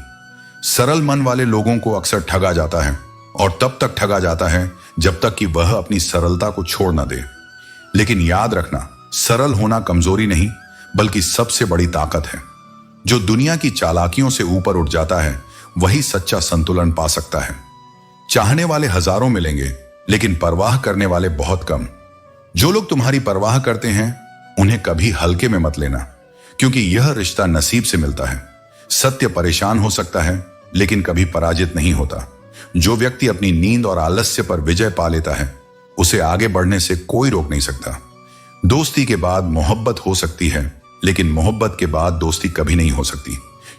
सरल मन वाले लोगों को अक्सर ठगा जाता है, और तब तक ठगा जाता है जब तक कि वह अपनी सरलता को छोड़ न दे। लेकिन याद रखना, सरल होना कमजोरी नहीं बल्कि सबसे बड़ी ताकत है। जो दुनिया की चालाकियों से ऊपर उठ जाता है वही सच्चा संतुलन पा सकता है। चाहने वाले हजारों मिलेंगे, लेकिन परवाह करने वाले बहुत कम। जो लोग तुम्हारी परवाह करते हैं उन्हें कभी हल्के में मत लेना, क्योंकि यह रिश्ता नसीब से मिलता है। सत्य परेशान हो सकता है, लेकिन कभी पराजित नहीं होता। जो व्यक्ति अपनी नींद और आलस्य पर विजय पा लेता है उसे आगे बढ़ने से कोई रोक नहीं सकता। दोस्ती के बाद मोहब्बत हो सकती है, लेकिन मोहब्बत के बाद दोस्ती कभी नहीं हो सकती,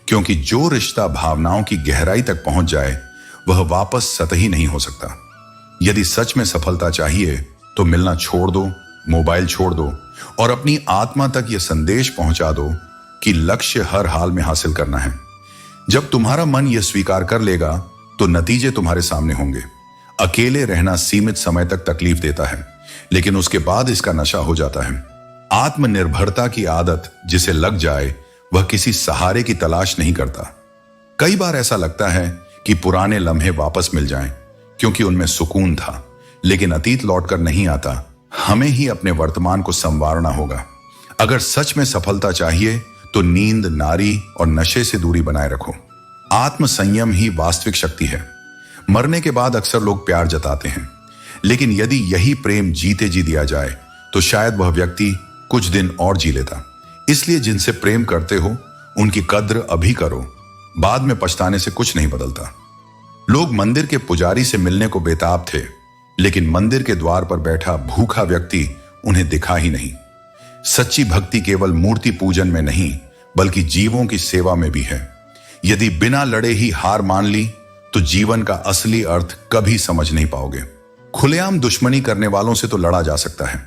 क्योंकि जो रिश्ता भावनाओं की गहराई तक पहुंच जाए वह वापस सतही नहीं हो सकता। यदि सच में सफलता चाहिए तो मिलना छोड़ दो, मोबाइल छोड़ दो और अपनी आत्मा तक यह संदेश पहुंचा दो कि लक्ष्य हर हाल में हासिल करना है। जब तुम्हारा मन यह स्वीकार कर लेगा तो नतीजे तुम्हारे सामने होंगे। अकेले रहना सीमित समय तक तकलीफ देता है, लेकिन उसके बाद इसका नशा हो जाता है। आत्मनिर्भरता की आदत जिसे लग जाए वह किसी सहारे की तलाश नहीं करता। कई बार ऐसा लगता है कि पुराने लम्हे वापस मिल जाएं, क्योंकि उनमें सुकून था, लेकिन अतीत लौटकर नहीं आता। हमें ही अपने वर्तमान को संवारना होगा। अगर सच में सफलता चाहिए तो नींद, नारी और नशे से दूरी बनाए रखो। आत्म संयम ही वास्तविक शक्ति है। मरने के बाद अक्सर लोग प्यार जताते हैं, लेकिन यदि यही प्रेम जीते जी दिया जाए तो शायद वह व्यक्ति कुछ दिन और जी लेता। इसलिए जिनसे प्रेम करते हो उनकी कद्र अभी करो, बाद में पछताने से कुछ नहीं बदलता। लोग मंदिर के पुजारी से मिलने को बेताब थे, लेकिन मंदिर के द्वार पर बैठा भूखा व्यक्ति उन्हें दिखा ही नहीं। सच्ची भक्ति केवल मूर्ति पूजन में नहीं बल्कि जीवों की सेवा में भी है। यदि बिना लड़े ही हार मान ली तो जीवन का असली अर्थ कभी समझ नहीं पाओगे। खुलेआम दुश्मनी करने वालों से तो लड़ा जा सकता है,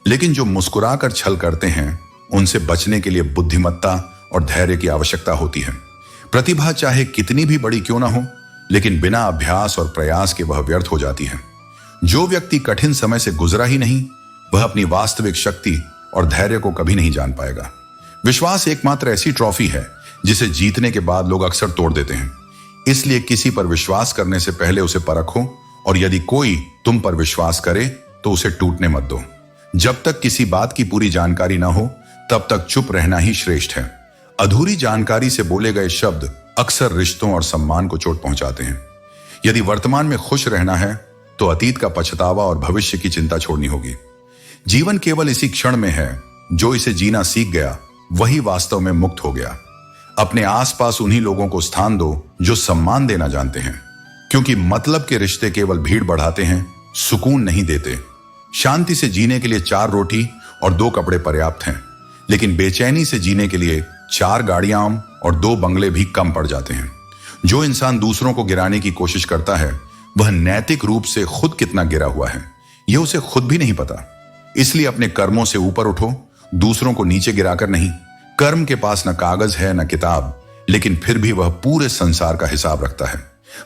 लेकिन जो मुस्कुराकर छल करते हैं उनसे बचने के लिए बुद्धिमत्ता और धैर्य की आवश्यकता होती है। प्रतिभा चाहे कितनी भी बड़ी क्यों ना हो, लेकिन बिना अभ्यास और प्रयास के वह व्यर्थ हो जाती है। जो व्यक्ति कठिन समय से गुजरा ही नहीं वह अपनी वास्तविक शक्ति और धैर्य को कभी नहीं जान पाएगा। विश्वास एकमात्र ऐसी ट्रॉफी है जिसे जीतने के बाद लोग अक्सर तोड़ देते हैं। इसलिए किसी पर विश्वास करने से पहले उसे परखो, और यदि कोई तुम पर विश्वास करे तो उसे टूटने मत दो। जब तक किसी बात की पूरी जानकारी ना हो तब तक चुप रहना ही श्रेष्ठ है। अधूरी जानकारी से बोले गए शब्द अक्सर रिश्तों और सम्मान को चोट पहुंचाते हैं। यदि वर्तमान में खुश रहना है तो अतीत का पछतावा और भविष्य की चिंता छोड़नी होगी। जीवन केवल इसी क्षण में है, जो इसे जीना सीख गया वही वास्तव में मुक्त हो गया। अपने आसपास उन्हीं लोगों को स्थान दो जो सम्मान देना जानते हैं, क्योंकि मतलब के रिश्ते केवल भीड़ बढ़ाते हैं, सुकून नहीं देते। शांति से जीने के लिए 4 रोटी और 2 कपड़े पर्याप्त हैं, लेकिन बेचैनी से जीने के लिए 4 गाड़ियां और 2 बंगले भी कम पड़ जाते हैं। जो इंसान दूसरों को गिराने की कोशिश करता है वह नैतिक रूप से खुद कितना गिरा हुआ है यह उसे खुद भी नहीं पता। इसलिए अपने कर्मों से ऊपर उठो, दूसरों को नीचे गिराकर नहीं। कर्म के पास न कागज है न किताब, लेकिन फिर भी वह पूरे संसार का हिसाब रखता है।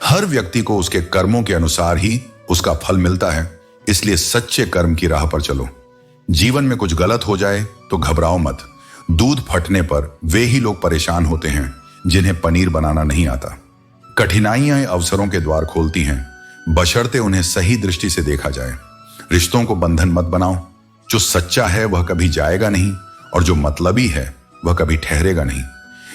हर व्यक्ति को उसके कर्मों के अनुसार ही उसका फल मिलता है, इसलिए सच्चे कर्म की राह पर चलो। जीवन में कुछ गलत हो जाए तो घबराओ मत। दूध फटने पर वे ही लोग परेशान होते हैं जिन्हें पनीर बनाना नहीं आता। कठिनाइयां अवसरों के द्वार खोलती हैं, बशर्ते उन्हें सही दृष्टि से देखा जाए। रिश्तों को बंधन मत बनाओ। जो सच्चा है वह कभी जाएगा नहीं, और जो मतलबी है वह कभी ठहरेगा नहीं।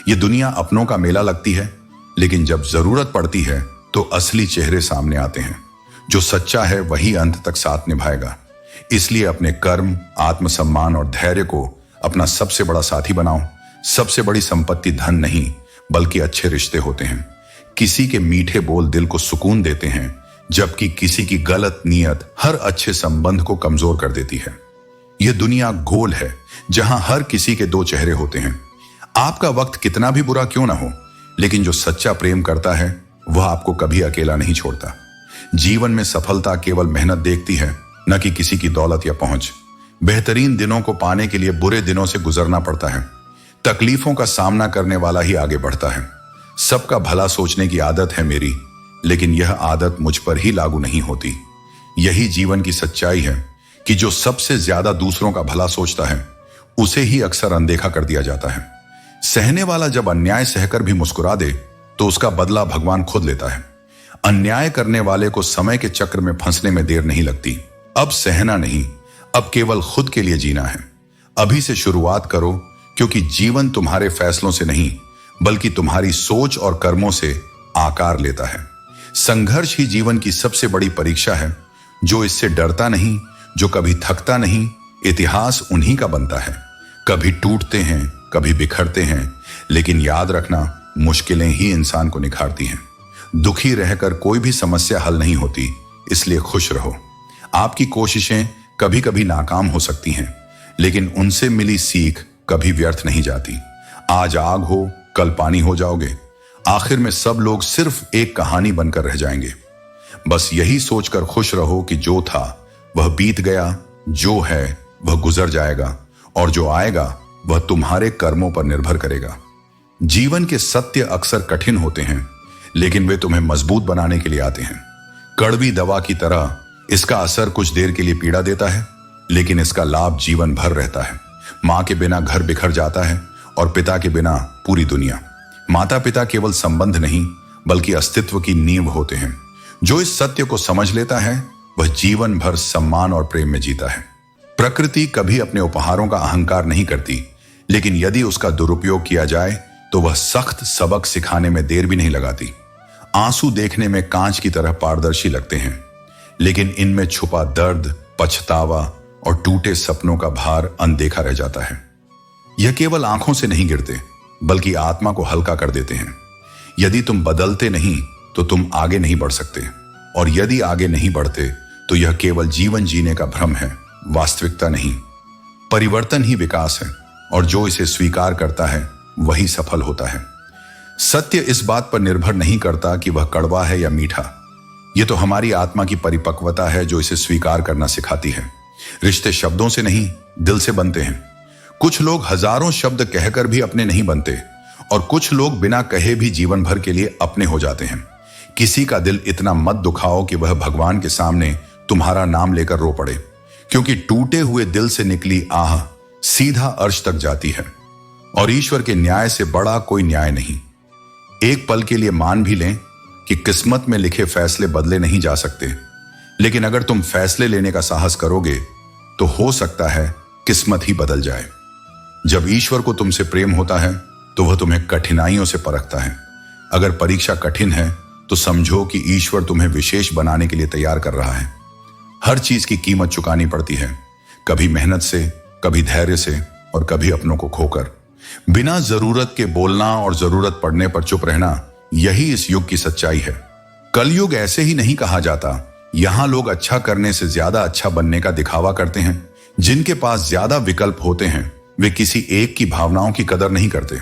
ये दुनिया अपनों का मेला लगती है, लेकिन जब जरूरत पड़ती है तो असली चेहरे सामने आते हैं। जो सच्चा है वही अंत तक साथ निभाएगा। इसलिए अपने कर्म, आत्मसम्मान और धैर्य को अपना सबसे बड़ा साथी बनाओ। सबसे बड़ी संपत्ति धन नहीं, बल्कि अच्छे रिश्ते होते हैं। किसी के मीठे बोल दिल को सुकून देते हैं, जबकि किसी की गलत नीयत हर अच्छे संबंध को कमजोर कर देती है। यह दुनिया गोल है जहां हर किसी के 2 चेहरे होते हैं। आपका वक्त कितना भी बुरा क्यों ना हो, लेकिन जो सच्चा प्रेम करता है वह आपको कभी अकेला नहीं छोड़ता। जीवन में सफलता केवल मेहनत देखती है, न कि किसी की दौलत या पहुंच। बेहतरीन दिनों को पाने के लिए बुरे दिनों से गुजरना पड़ता है। तकलीफों का सामना करने वाला ही आगे बढ़ता है। सबका भला सोचने की आदत है मेरी, लेकिन यह आदत मुझ पर ही लागू नहीं होती। यही जीवन की सच्चाई है कि जो सबसे ज्यादा दूसरों का भला सोचता है उसे ही अक्सर अनदेखा कर दिया जाता है। सहने वाला जब अन्याय सहकर भी मुस्कुरा दे तो उसका बदला भगवान खुद लेता है। अन्याय करने वाले को समय के चक्र में फंसने में देर नहीं लगती। अब सहना नहीं, अब केवल खुद के लिए जीना है। अभी से शुरुआत करो, क्योंकि जीवन तुम्हारे फैसलों से नहीं बल्कि तुम्हारी सोच और कर्मों से आकार लेता है। संघर्ष ही जीवन की सबसे बड़ी परीक्षा है। जो इससे डरता नहीं, जो कभी थकता नहीं, इतिहास उन्हीं का बनता है। कभी टूटते हैं, कभी बिखरते हैं, लेकिन याद रखना, मुश्किलें ही इंसान को निखारती हैं। दुखी रहकर कोई भी समस्या हल नहीं होती, इसलिए खुश रहो। आपकी कोशिशें कभी कभी नाकाम हो सकती हैं, लेकिन उनसे मिली सीख कभी व्यर्थ नहीं जाती। आज आग हो, कल पानी हो जाओगे। आखिर में सब लोग सिर्फ एक कहानी बनकर रह जाएंगे। बस यही सोचकर खुश रहो कि जो था वह बीत गया, जो है वह गुजर जाएगा, और जो आएगा वह तुम्हारे कर्मों पर निर्भर करेगा। जीवन के सत्य अक्सर कठिन होते हैं, लेकिन वे तुम्हें मजबूत बनाने के लिए आते हैं। कड़वी दवा की तरह इसका असर कुछ देर के लिए पीड़ा देता है, लेकिन इसका लाभ जीवन भर रहता है। मां के बिना घर बिखर जाता है, और पिता के बिना पूरी दुनिया। माता पिता केवल संबंध नहीं बल्कि अस्तित्व की नींव होते हैं। जो इस सत्य को समझ लेता है वह जीवन भर सम्मान और प्रेम में जीता है। प्रकृति कभी अपने उपहारों का अहंकार नहीं करती, लेकिन यदि उसका दुरुपयोग किया जाए तो वह सख्त सबक सिखाने में देर भी नहीं लगाती। आंसू देखने में कांच की तरह पारदर्शी लगते हैं, लेकिन इनमें छुपा दर्द, पछतावा और टूटे सपनों का भार अनदेखा रह जाता है। यह केवल आंखों से नहीं गिरते, बल्कि आत्मा को हल्का कर देते हैं। यदि तुम बदलते नहीं तो तुम आगे नहीं बढ़ सकते, और यदि आगे नहीं बढ़ते तो यह केवल जीवन जीने का भ्रम है, वास्तविकता नहीं। परिवर्तन ही विकास है, और जो इसे स्वीकार करता है वही सफल होता है। सत्य इस बात पर निर्भर नहीं करता कि वह कड़वा है या मीठा। यह तो हमारी आत्मा की परिपक्वता है जो इसे स्वीकार करना सिखाती है। रिश्ते शब्दों से नहीं, दिल से बनते हैं। कुछ लोग हजारों शब्द कहकर भी अपने नहीं बनते, और कुछ लोग बिना कहे भी जीवन भर के लिए अपने हो जाते हैं। किसी का दिल इतना मत दुखाओ कि वह भगवान के सामने तुम्हारा नाम लेकर रो पड़े, क्योंकि टूटे हुए दिल से निकली आह सीधा अर्श तक जाती है, और ईश्वर के न्याय से बड़ा कोई न्याय नहीं। एक पल के लिए मान भी लें कि किस्मत में लिखे फैसले बदले नहीं जा सकते, लेकिन अगर तुम फैसले लेने का साहस करोगे तो हो सकता है किस्मत ही बदल जाए। जब ईश्वर को तुमसे प्रेम होता है तो वह तुम्हें कठिनाइयों से परखता है। अगर परीक्षा कठिन है तो समझो कि ईश्वर तुम्हें विशेष बनाने के लिए तैयार कर रहा है। हर चीज की कीमत चुकानी पड़ती है, कभी मेहनत से, कभी धैर्य से और कभी अपनों को खोकर। बिना जरूरत के बोलना और जरूरत पड़ने पर चुप रहना, यही इस युग की सच्चाई है। कलयुग ऐसे ही नहीं कहा जाता। यहां लोग अच्छा करने से ज्यादा अच्छा बनने का दिखावा करते हैं। जिनके पास ज्यादा विकल्प होते हैं वे किसी एक की भावनाओं की कदर नहीं करते।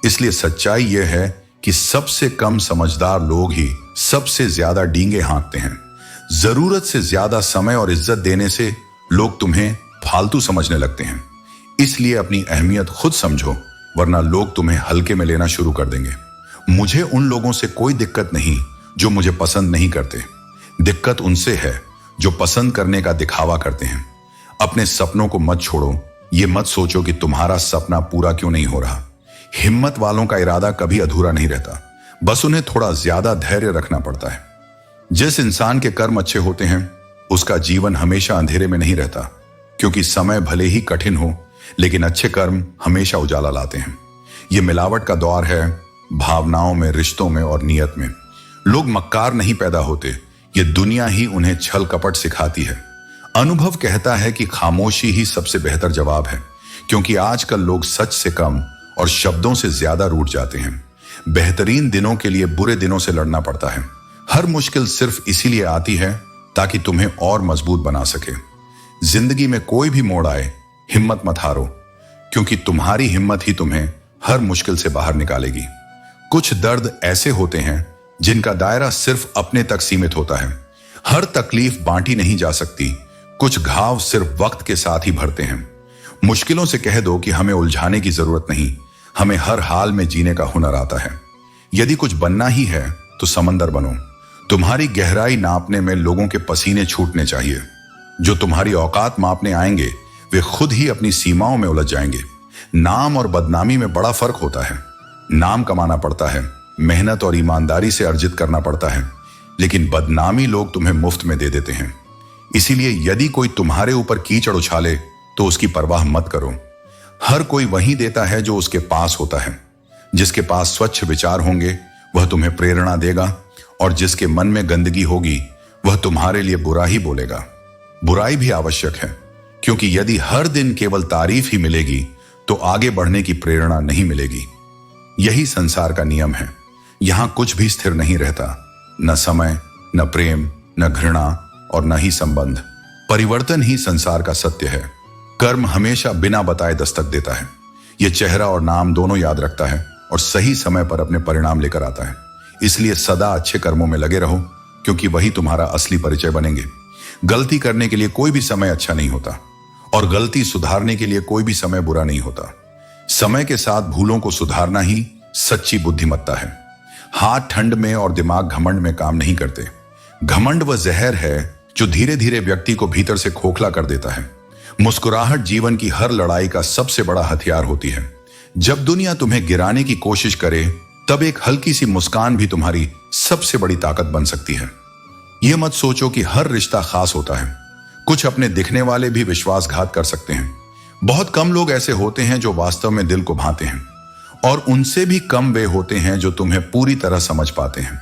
इसलिए सच्चाई यह है कि सबसे कम समझदार लोग ही सबसे ज्यादा डींगे हाँकते हैं। जरूरत से ज्यादा समय और इज्जत देने से लोग तुम्हें फालतू समझने लगते हैं। इसलिए अपनी अहमियत खुद समझो, वरना लोग तुम्हें हल्के में लेना शुरू कर देंगे। मुझे उन लोगों से कोई दिक्कत नहीं जो मुझे पसंद नहीं करते। दिक्कत उनसे है जो पसंद करने का दिखावा करते हैं। अपने सपनों को मत छोड़ो। ये मत सोचो कि तुम्हारा सपना पूरा क्यों नहीं हो रहा। हिम्मत वालों का इरादा कभी अधूरा नहीं रहता, बस उन्हें थोड़ा ज्यादा धैर्य रखना पड़ता है। जिस इंसान के कर्म अच्छे होते हैं उसका जीवन हमेशा अंधेरे में नहीं रहता, क्योंकि समय भले ही कठिन हो लेकिन अच्छे कर्म हमेशा उजाला लाते हैं। ये मिलावट का दौर है, भावनाओं में, रिश्तों में और नियत में। लोग मक्कार नहीं पैदा होते, ये दुनिया ही उन्हें छल कपट सिखाती है। अनुभव कहता है कि खामोशी ही सबसे बेहतर जवाब है, क्योंकि आजकल लोग सच से कम और शब्दों से ज्यादा रूठ जाते हैं। बेहतरीन दिनों के लिए बुरे दिनों से लड़ना पड़ता है। हर मुश्किल सिर्फ इसीलिए आती है ताकि तुम्हें और मजबूत बना सके। जिंदगी में कोई भी मोड़ आए, हिम्मत मत हारो, क्योंकि तुम्हारी हिम्मत ही तुम्हें हर मुश्किल से बाहर निकालेगी। कुछ दर्द ऐसे होते हैं जिनका दायरा सिर्फ अपने तक सीमित होता है। हर तकलीफ बांटी नहीं जा सकती। कुछ घाव सिर्फ वक्त के साथ ही भरते हैं। मुश्किलों से कह दो कि हमें उलझाने की जरूरत नहीं, हमें हर हाल में जीने का हुनर आता है। यदि कुछ बनना ही है तो समंदर बनो। तुम्हारी गहराई नापने में लोगों के पसीने छूटने चाहिए। जो तुम्हारी औकात मापने आएंगे वे खुद ही अपनी सीमाओं में उलझ जाएंगे। नाम और बदनामी में बड़ा फर्क होता है। नाम कमाना पड़ता है, मेहनत और ईमानदारी से अर्जित करना पड़ता है, लेकिन बदनामी लोग तुम्हें मुफ्त में दे देते हैं। इसीलिए यदि कोई तुम्हारे ऊपर कीचड़ उछाले तो उसकी परवाह मत करो। हर कोई वही देता है जो उसके पास होता है। जिसके पास स्वच्छ विचार होंगे वह तुम्हें प्रेरणा देगा, और जिसके मन में गंदगी होगी वह तुम्हारे लिए बुरा ही बोलेगा। बुराई भी आवश्यक है, क्योंकि यदि हर दिन केवल तारीफ ही मिलेगी तो आगे बढ़ने की प्रेरणा नहीं मिलेगी। यही संसार का नियम है। यहां कुछ भी स्थिर नहीं रहता, न समय, न प्रेम, न घृणा और न ही संबंध। परिवर्तन ही संसार का सत्य है। कर्म हमेशा बिना बताए दस्तक देता है। यह चेहरा और नाम दोनों याद रखता है और सही समय पर अपने परिणाम लेकर आता है। इसलिए सदा अच्छे कर्मों में लगे रहो, क्योंकि वही तुम्हारा असली परिचय बनेंगे। गलती करने के लिए कोई भी समय अच्छा नहीं होता, और गलती सुधारने के लिए कोई भी समय बुरा नहीं होता। समय के साथ भूलों को सुधारना ही सच्ची बुद्धिमत्ता है। हाथ ठंड में और दिमाग घमंड में काम नहीं करते। घमंड वह जहर है जो धीरे धीरे व्यक्ति को भीतर से खोखला कर देता है। मुस्कुराहट जीवन की हर लड़ाई का सबसे बड़ा हथियार होती है। जब दुनिया तुम्हें गिराने की कोशिश करे तब एक हल्की सी मुस्कान भी तुम्हारी सबसे बड़ी ताकत बन सकती है। यह मत सोचो कि हर रिश्ता खास होता है। कुछ अपने दिखने वाले भी विश्वासघात कर सकते हैं। बहुत कम लोग ऐसे होते हैं जो वास्तव में दिल को भाते हैं, और उनसे भी कम वे होते हैं जो तुम्हें पूरी तरह समझ पाते हैं।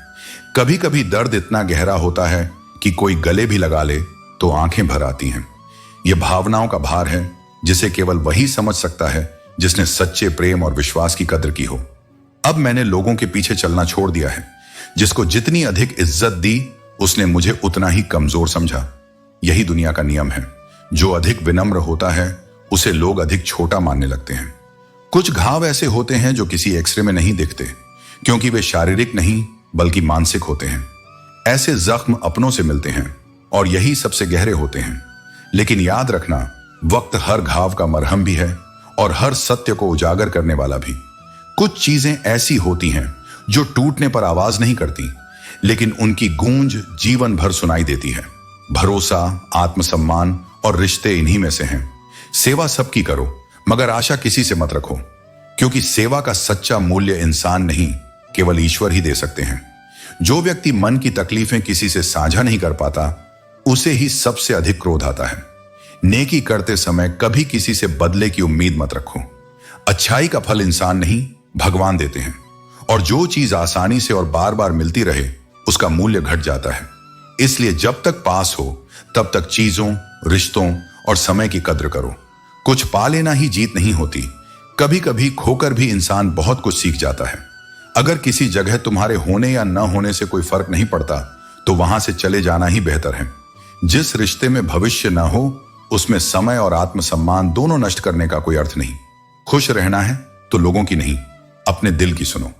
कभी कभी दर्द इतना गहरा होता है कि कोई गले भी लगा ले तो आंखें भर आती हैं। यह भावनाओं का भार है जिसे केवल वही समझ सकता है जिसने सच्चे प्रेम और विश्वास की कद्र की हो। अब मैंने लोगों के पीछे चलना छोड़ दिया है। जिसको जितनी अधिक इज्जत दी उसने मुझे उतना ही कमजोर समझा। यही दुनिया का नियम है। जो अधिक विनम्र होता है उसे लोग अधिक छोटा मानने लगते हैं। कुछ घाव ऐसे होते हैं जो किसी एक्सरे में नहीं दिखते, क्योंकि वे शारीरिक नहीं बल्कि मानसिक होते हैं। ऐसे जख्म अपनों से मिलते हैं और यही सबसे गहरे होते हैं। लेकिन याद रखना, वक्त हर घाव का मरहम भी है और हर सत्य को उजागर करने वाला भी। कुछ चीजें ऐसी होती हैं जो टूटने पर आवाज नहीं करती, लेकिन उनकी गूंज जीवन भर सुनाई देती है। भरोसा, आत्मसम्मान और रिश्ते इन्हीं में से हैं। सेवा सबकी करो, मगर आशा किसी से मत रखो, क्योंकि सेवा का सच्चा मूल्य इंसान नहीं केवल ईश्वर ही दे सकते हैं। जो व्यक्ति मन की तकलीफें किसी से साझा नहीं कर पाता उसे ही सबसे अधिक क्रोध आता है। नेकी करते समय कभी किसी से बदले की उम्मीद मत रखो। अच्छाई का फल इंसान नहीं भगवान देते हैं, और जो चीज आसानी से और बार बार मिलती रहे उसका मूल्य घट जाता है। इसलिए जब तक पास हो तब तक चीजों, रिश्तों और समय की कद्र करो। कुछ पा लेना ही जीत नहीं होती, कभी कभी खोकर भी इंसान बहुत कुछ सीख जाता है। अगर किसी जगह तुम्हारे होने या न होने से कोई फर्क नहीं पड़ता तो वहां से चले जाना ही बेहतर है। जिस रिश्ते में भविष्य न हो उसमें समय और आत्मसम्मान दोनों नष्ट करने का कोई अर्थ नहीं। खुश रहना है तो लोगों की नहीं, अपने दिल की सुनो।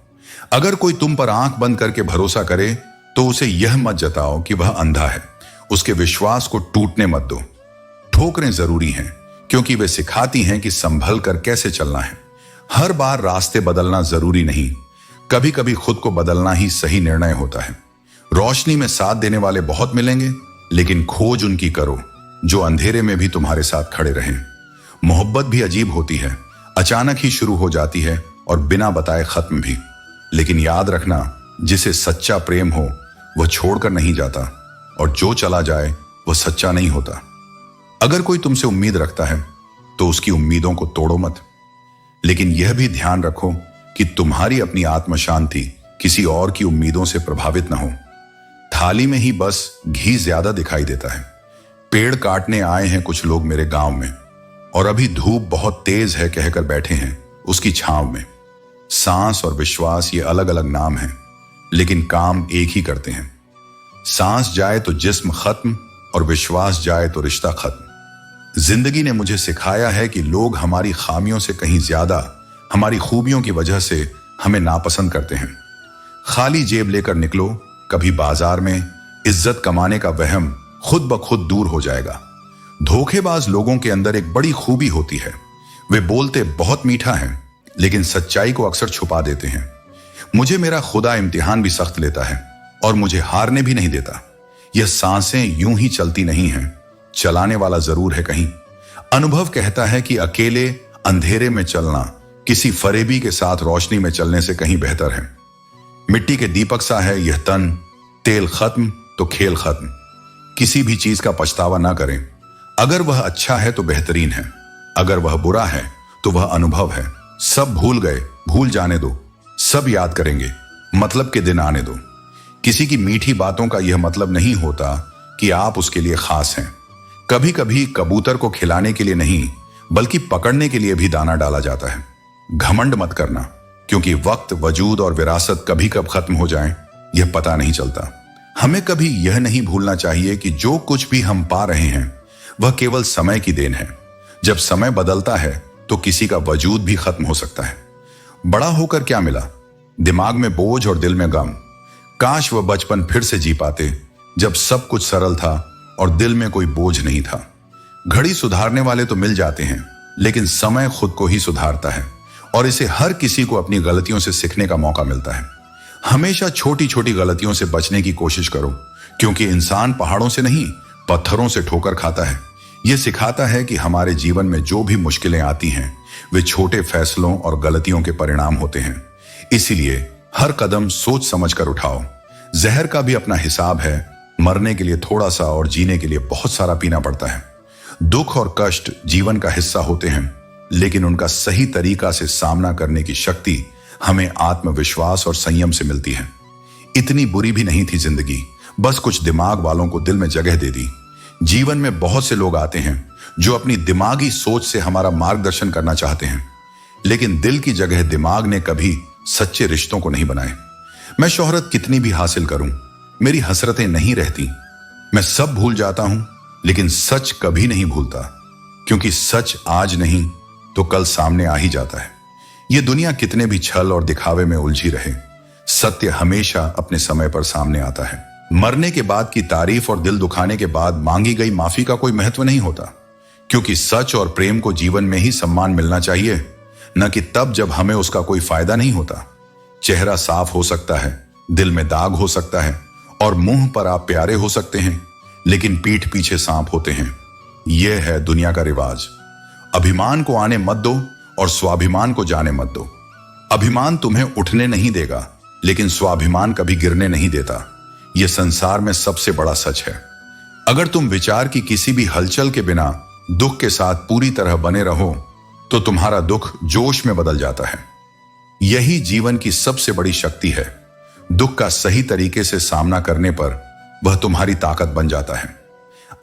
अगर कोई तुम पर आंख बंद करके भरोसा करे तो उसे यह मत जताओ कि वह अंधा है। उसके विश्वास को टूटने मत दो। ठोकरें जरूरी हैं क्योंकि वे सिखाती हैं कि संभल कर कैसे चलना है। हर बार रास्ते बदलना जरूरी नहीं, कभी कभी खुद को बदलना ही सही निर्णय होता है। रोशनी में साथ देने वाले बहुत मिलेंगे, लेकिन खोज उनकी करो जो अंधेरे में भी तुम्हारे साथ खड़े रहें। मोहब्बत भी अजीब होती है, अचानक ही शुरू हो जाती है और बिना बताए खत्म भी। लेकिन याद रखना, जिसे सच्चा प्रेम हो वह छोड़कर नहीं जाता, और जो चला जाए वह सच्चा नहीं होता। अगर कोई तुमसे उम्मीद रखता है तो उसकी उम्मीदों को तोड़ो मत, लेकिन यह भी ध्यान रखो कि तुम्हारी अपनी आत्म शांति किसी और की उम्मीदों से प्रभावित न हो। थाली में ही बस घी ज्यादा दिखाई देता है। पेड़ काटने आए हैं कुछ लोग मेरे गांव में, और अभी धूप बहुत तेज है कहकर बैठे हैं उसकी छांव में। सांस और विश्वास ये अलग अलग नाम हैं, लेकिन काम एक ही करते हैं। सांस जाए तो जिस्म खत्म, और विश्वास जाए तो रिश्ता खत्म। जिंदगी ने मुझे सिखाया है कि लोग हमारी खामियों से कहीं ज्यादा हमारी खूबियों की वजह से हमें नापसंद करते हैं। खाली जेब लेकर निकलो, कभी बाजार में इज्जत कमाने का वहम खुद ब खुद दूर हो जाएगा। धोखेबाज लोगों के अंदर एक बड़ी खूबी होती है, वे बोलते बहुत मीठा है लेकिन सच्चाई को अक्सर छुपा देते हैं। मुझे मेरा खुदा इम्तिहान भी सख्त लेता है और मुझे हारने भी नहीं देता। यह सांसें यूं ही चलती नहीं हैं, चलाने वाला जरूर है कहीं। अनुभव कहता है कि अकेले अंधेरे में चलना किसी फरेबी के साथ रोशनी में चलने से कहीं बेहतर है। मिट्टी के दीपक सा है यह तन, तेल खत्म तो खेल खत्म। किसी भी चीज का पछतावा ना करें। अगर वह अच्छा है तो बेहतरीन है, अगर वह बुरा है तो वह अनुभव है। सब भूल गए, भूल जाने दो, सब याद करेंगे, मतलब के दिन आने दो। किसी की मीठी बातों का यह मतलब नहीं होता कि आप उसके लिए खास हैं। कभी कभी कबूतर को खिलाने के लिए नहीं बल्कि पकड़ने के लिए भी दाना डाला जाता है। घमंड मत करना, क्योंकि वक्त, वजूद और विरासत कभी कब खत्म हो जाए यह पता नहीं चलता। हमें कभी यह नहीं भूलना चाहिए कि जो कुछ भी हम पा रहे हैं वह केवल समय की देन है। जब समय बदलता है तो किसी का वजूद भी खत्म हो सकता है। बड़ा होकर क्या मिला? दिमाग में बोझ और दिल में गम। काश वह बचपन फिर से जी पाते जब सब कुछ सरल था और दिल में कोई बोझ नहीं था। घड़ी सुधारने वाले तो मिल जाते हैं, लेकिन समय खुद को ही सुधारता है, और इसे हर किसी को अपनी गलतियों से सीखने का मौका मिलता है। हमेशा छोटी छोटी गलतियों से बचने की कोशिश करो, क्योंकि इंसान पहाड़ों से नहीं पत्थरों से ठोकर खाता है। यह सिखाता है कि हमारे जीवन में जो भी मुश्किलें आती हैं वे छोटे फैसलों और गलतियों के परिणाम होते हैं। इसीलिए हर कदम सोच समझ कर उठाओ। जहर का भी अपना हिसाब है। मरने के लिए थोड़ा सा और जीने के लिए बहुत सारा पीना पड़ता है। दुख और कष्ट जीवन का हिस्सा होते हैं, लेकिन उनका सही तरीका से सामना करने की शक्ति हमें आत्मविश्वास और संयम से मिलती है। इतनी बुरी भी नहीं थी जिंदगी, बस कुछ दिमाग वालों को दिल में जगह दे दी। जीवन में बहुत से लोग आते हैं जो अपनी दिमागी सोच से हमारा मार्गदर्शन करना चाहते हैं, लेकिन दिल की जगह दिमाग ने कभी सच्चे रिश्तों को नहीं बनाए। मैं शोहरत कितनी भी हासिल करूं, मेरी हसरतें नहीं रहती। मैं सब भूल जाता हूं, लेकिन सच कभी नहीं भूलता, क्योंकि सच आज नहीं तो कल सामने आ ही जाता है। यह दुनिया कितने भी छल और दिखावे में उलझी रहे, सत्य हमेशा अपने समय पर सामने आता है। मरने के बाद की तारीफ और दिल दुखाने के बाद मांगी गई माफी का कोई महत्व नहीं होता, क्योंकि सच और प्रेम को जीवन में ही सम्मान मिलना चाहिए, न कि तब जब हमें उसका कोई फायदा नहीं होता। चेहरा साफ हो सकता है, दिल में दाग हो सकता है, और मुंह पर आप प्यारे हो सकते हैं, लेकिन पीठ पीछे सांप होते हैं। यह है दुनिया का रिवाज। अभिमान को आने मत दो और स्वाभिमान को जाने मत दो। अभिमान तुम्हें उठने नहीं देगा, लेकिन स्वाभिमान कभी गिरने नहीं देता। यह संसार में सबसे बड़ा सच है। अगर तुम विचार की किसी भी हलचल के बिना दुख के साथ पूरी तरह बने रहो तो तुम्हारा दुख जोश में बदल जाता है। यही जीवन की सबसे बड़ी शक्ति है। दुख का सही तरीके से सामना करने पर वह तुम्हारी ताकत बन जाता है।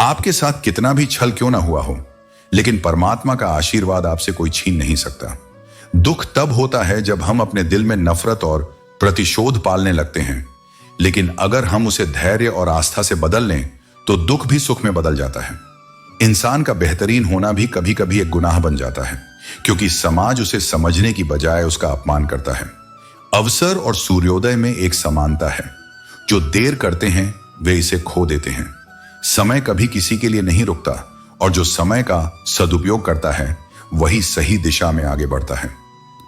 आपके साथ कितना भी छल क्यों ना हुआ हो, लेकिन परमात्मा का आशीर्वाद आपसे कोई छीन नहीं सकता। दुख तब होता है जब हम अपने दिल में नफरत और प्रतिशोध पालने लगते हैं, लेकिन अगर हम उसे धैर्य और आस्था से बदल लें तो दुख भी सुख में बदल जाता है। इंसान का बेहतरीन होना भी कभी कभी एक गुनाह बन जाता है, क्योंकि समाज उसे समझने की बजाय उसका अपमान करता है। अवसर और सूर्योदय में एक समानता है। जो देर करते हैं वे इसे खो देते हैं। समय कभी किसी के लिए नहीं रुकता, और जो समय का सदुपयोग करता है वही सही दिशा में आगे बढ़ता है।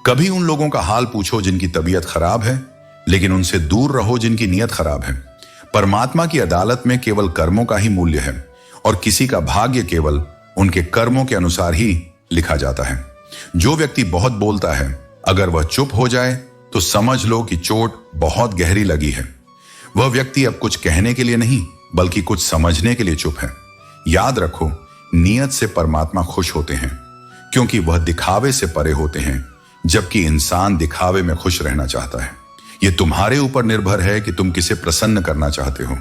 कभी उन लोगों का हाल पूछो जिनकी तबीयत खराब है, लेकिन उनसे दूर रहो जिनकी नीयत खराब है। परमात्मा की अदालत में केवल कर्मों का ही मूल्य है, और किसी का भाग्य केवल उनके कर्मों के अनुसार ही लिखा जाता है। जो व्यक्ति बहुत बोलता है, अगर वह चुप हो जाए तो समझ लो कि चोट बहुत गहरी लगी है। वह व्यक्ति अब कुछ कहने के लिए नहीं, बल्कि कुछ समझने के लिए चुप है। याद रखो, नियत से परमात्मा खुश होते हैं, क्योंकि वह दिखावे से परे होते हैं, जबकि इंसान दिखावे में खुश रहना चाहता है। यह तुम्हारे ऊपर निर्भर है कि तुम किसे प्रसन्न करना चाहते हो,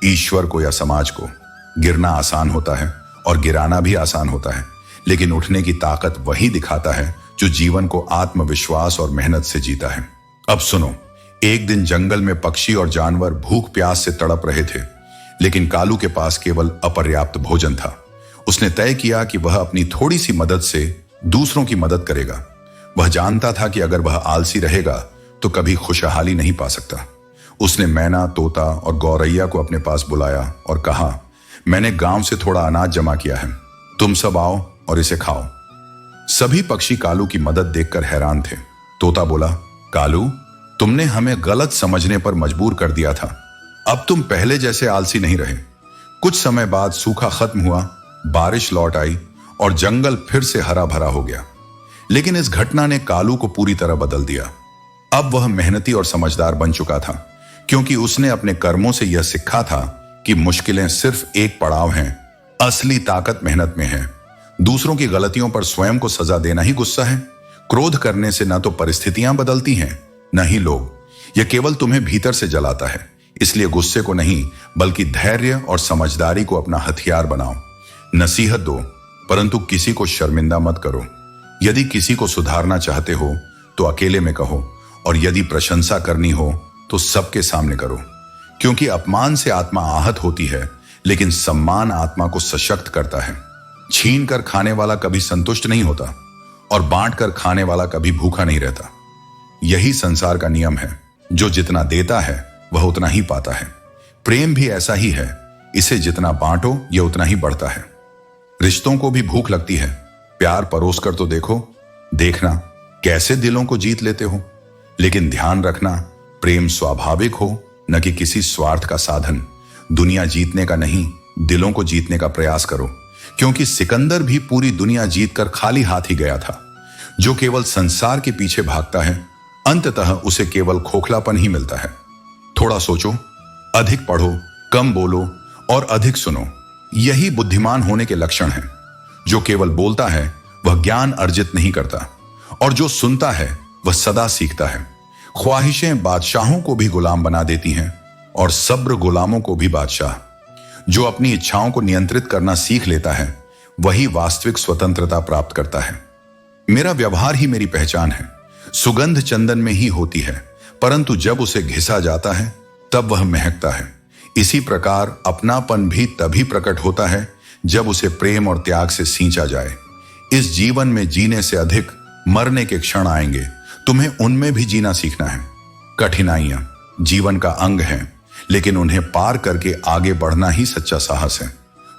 ईश्वर को या समाज को। गिरना आसान होता है और गिराना भी आसान होता है, लेकिन उठने की ताकत वही दिखाता है जो जीवन को आत्मविश्वास और मेहनत से जीता है। अब सुनो, एक दिन जंगल में पक्षी और जानवर भूख प्यास से तड़प रहे थे, लेकिन कालू के पास केवल अपर्याप्त भोजन था। उसने तय किया कि वह अपनी थोड़ी सी मदद से दूसरों की मदद करेगा। वह जानता था कि अगर वह आलसी रहेगा तो कभी खुशहाली नहीं पा सकता। उसने मैना, तोता और गौरैया को अपने पास बुलाया और कहा, मैंने गांव से थोड़ा अनाज जमा किया है, तुम सब आओ और इसे खाओ। सभी पक्षी कालू की मदद देखकर हैरान थे। तोता बोला, कालू, तुमने हमें गलत समझने पर मजबूर कर दिया था। अब तुम पहले जैसे आलसी नहीं रहे। कुछ समय बाद सूखा खत्म हुआ, बारिश लौट आई और जंगल फिर से हरा भरा हो गया। लेकिन इस घटना ने कालू को पूरी तरह बदल दिया। अब वह मेहनती और समझदार बन चुका था, क्योंकि उसने अपने कर्मों से यह सीखा था कि मुश्किलें सिर्फ एक पड़ाव हैं, असली ताकत मेहनत में है। दूसरों की गलतियों पर स्वयं को सजा देना ही गुस्सा है। क्रोध करने से न तो परिस्थितियां बदलती हैं, न ही लोग। यह केवल तुम्हें भीतर से जलाता है। इसलिए गुस्से को नहीं, बल्कि धैर्य और समझदारी को अपना हथियार बनाओ। नसीहत दो, परंतु किसी को शर्मिंदा मत करो। यदि किसी को सुधारना चाहते हो तो अकेले में कहो, और यदि प्रशंसा करनी हो तो सबके सामने करो। क्योंकि अपमान से आत्मा आहत होती है, लेकिन सम्मान आत्मा को सशक्त करता है। छीन कर खाने वाला कभी संतुष्ट नहीं होता, और बांट कर खाने वाला कभी भूखा नहीं रहता। यही संसार का नियम है। जो जितना देता है वह उतना ही पाता है। प्रेम भी ऐसा ही है। इसे जितना बांटो यह उतना ही बढ़ता है। रिश्तों को भी भूख लगती है। प्यार परोस कर तो देखो, देखना कैसे दिलों को जीत लेते हो। लेकिन ध्यान रखना, प्रेम स्वाभाविक हो, न कि किसी स्वार्थ का साधन। दुनिया जीतने का नहीं, दिलों को जीतने का प्रयास करो, क्योंकि सिकंदर भी पूरी दुनिया जीतकर खाली हाथ ही गया था। जो केवल संसार के पीछे भागता है, अंततः उसे केवल खोखलापन ही मिलता है। थोड़ा सोचो, अधिक पढ़ो, कम बोलो और अधिक सुनो। यही बुद्धिमान होने के लक्षण हैं। जो केवल बोलता है वह ज्ञान अर्जित नहीं करता, और जो सुनता है वह सदा सीखता है। ख्वाहिशें बादशाहों को भी गुलाम बना देती हैं, और सब्र गुलामों को भी बादशाह। जो अपनी इच्छाओं को नियंत्रित करना सीख लेता है, वही वास्तविक स्वतंत्रता प्राप्त करता है। मेरा व्यवहार ही मेरी पहचान है। सुगंध चंदन में ही होती है, परंतु जब उसे घिसा जाता है तब वह महकता है। इसी प्रकार अपनापन भी तभी प्रकट होता है जब उसे प्रेम और त्याग से सींचा जाए। इस जीवन में जीने से अधिक मरने के क्षण आएंगे। तुम्हें उनमें भी जीना सीखना है। कठिनाइयां जीवन का अंग हैं, लेकिन उन्हें पार करके आगे बढ़ना ही सच्चा साहस है।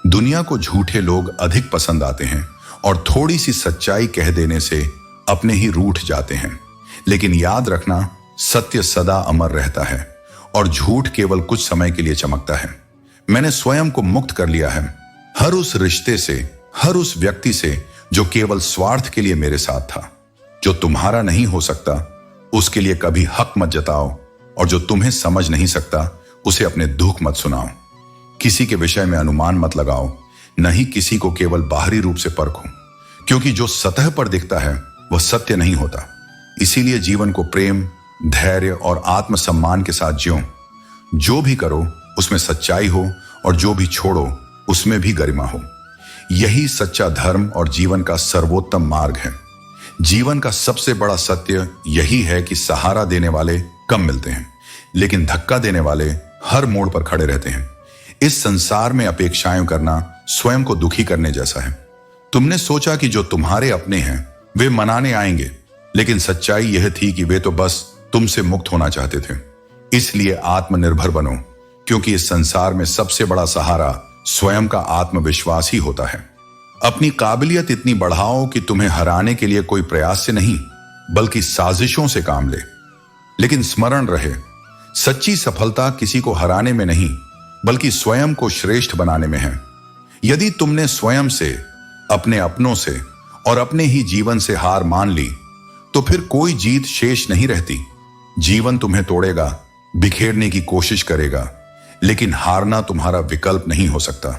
दुनिया को झूठे लोग अधिक पसंद आते हैं, और थोड़ी सी सच्चाई कह देने से अपने ही रूठ जाते हैं। लेकिन याद रखना, सत्य सदा अमर रहता है, और झूठ केवल कुछ समय के लिए चमकता है। मैंने स्वयं को मुक्त कर लिया है हर उस रिश्ते से, हर उस व्यक्ति से जो केवल स्वार्थ के लिए मेरे साथ था। जो तुम्हारा नहीं हो सकता उसके लिए कभी हक मत जताओ, और जो तुम्हें समझ नहीं सकता उसे अपने दुख मत सुनाओ। किसी के विषय में अनुमान मत लगाओ, न ही किसी को केवल बाहरी रूप से परखो, क्योंकि जो सतह पर दिखता है वह सत्य नहीं होता। इसीलिए जीवन को प्रेम, धैर्य और आत्मसम्मान के साथ जियो। जो भी करो उसमें सच्चाई हो और जो भी छोड़ो उसमें भी गरिमा हो। यही सच्चा धर्म और जीवन का सर्वोत्तम मार्ग है। जीवन का सबसे बड़ा सत्य यही है कि सहारा देने वाले कम मिलते हैं, लेकिन धक्का देने वाले हर मोड़ पर खड़े रहते हैं। इस संसार में अपेक्षाएं करना स्वयं को दुखी करने जैसा है। तुमने सोचा कि जो तुम्हारे अपने हैं वे मनाने आएंगे, लेकिन सच्चाई यह थी कि वे तो बस तुमसे मुक्त होना चाहते थे। इसलिए आत्मनिर्भर बनो, क्योंकि इस संसार में सबसे बड़ा सहारा स्वयं का आत्मविश्वास ही होता है। अपनी काबिलियत इतनी बढ़ाओ कि तुम्हें हराने के लिए कोई प्रयास से नहीं बल्कि साजिशों से काम ले। लेकिन स्मरण रहे, सच्ची सफलता किसी को हराने में नहीं बल्कि स्वयं को श्रेष्ठ बनाने में है। यदि तुमने स्वयं से, अपने अपनों से और अपने ही जीवन से हार मान ली तो फिर कोई जीत शेष नहीं रहती। जीवन तुम्हें तोड़ेगा, बिखेरने की कोशिश करेगा, लेकिन हारना तुम्हारा विकल्प नहीं हो सकता।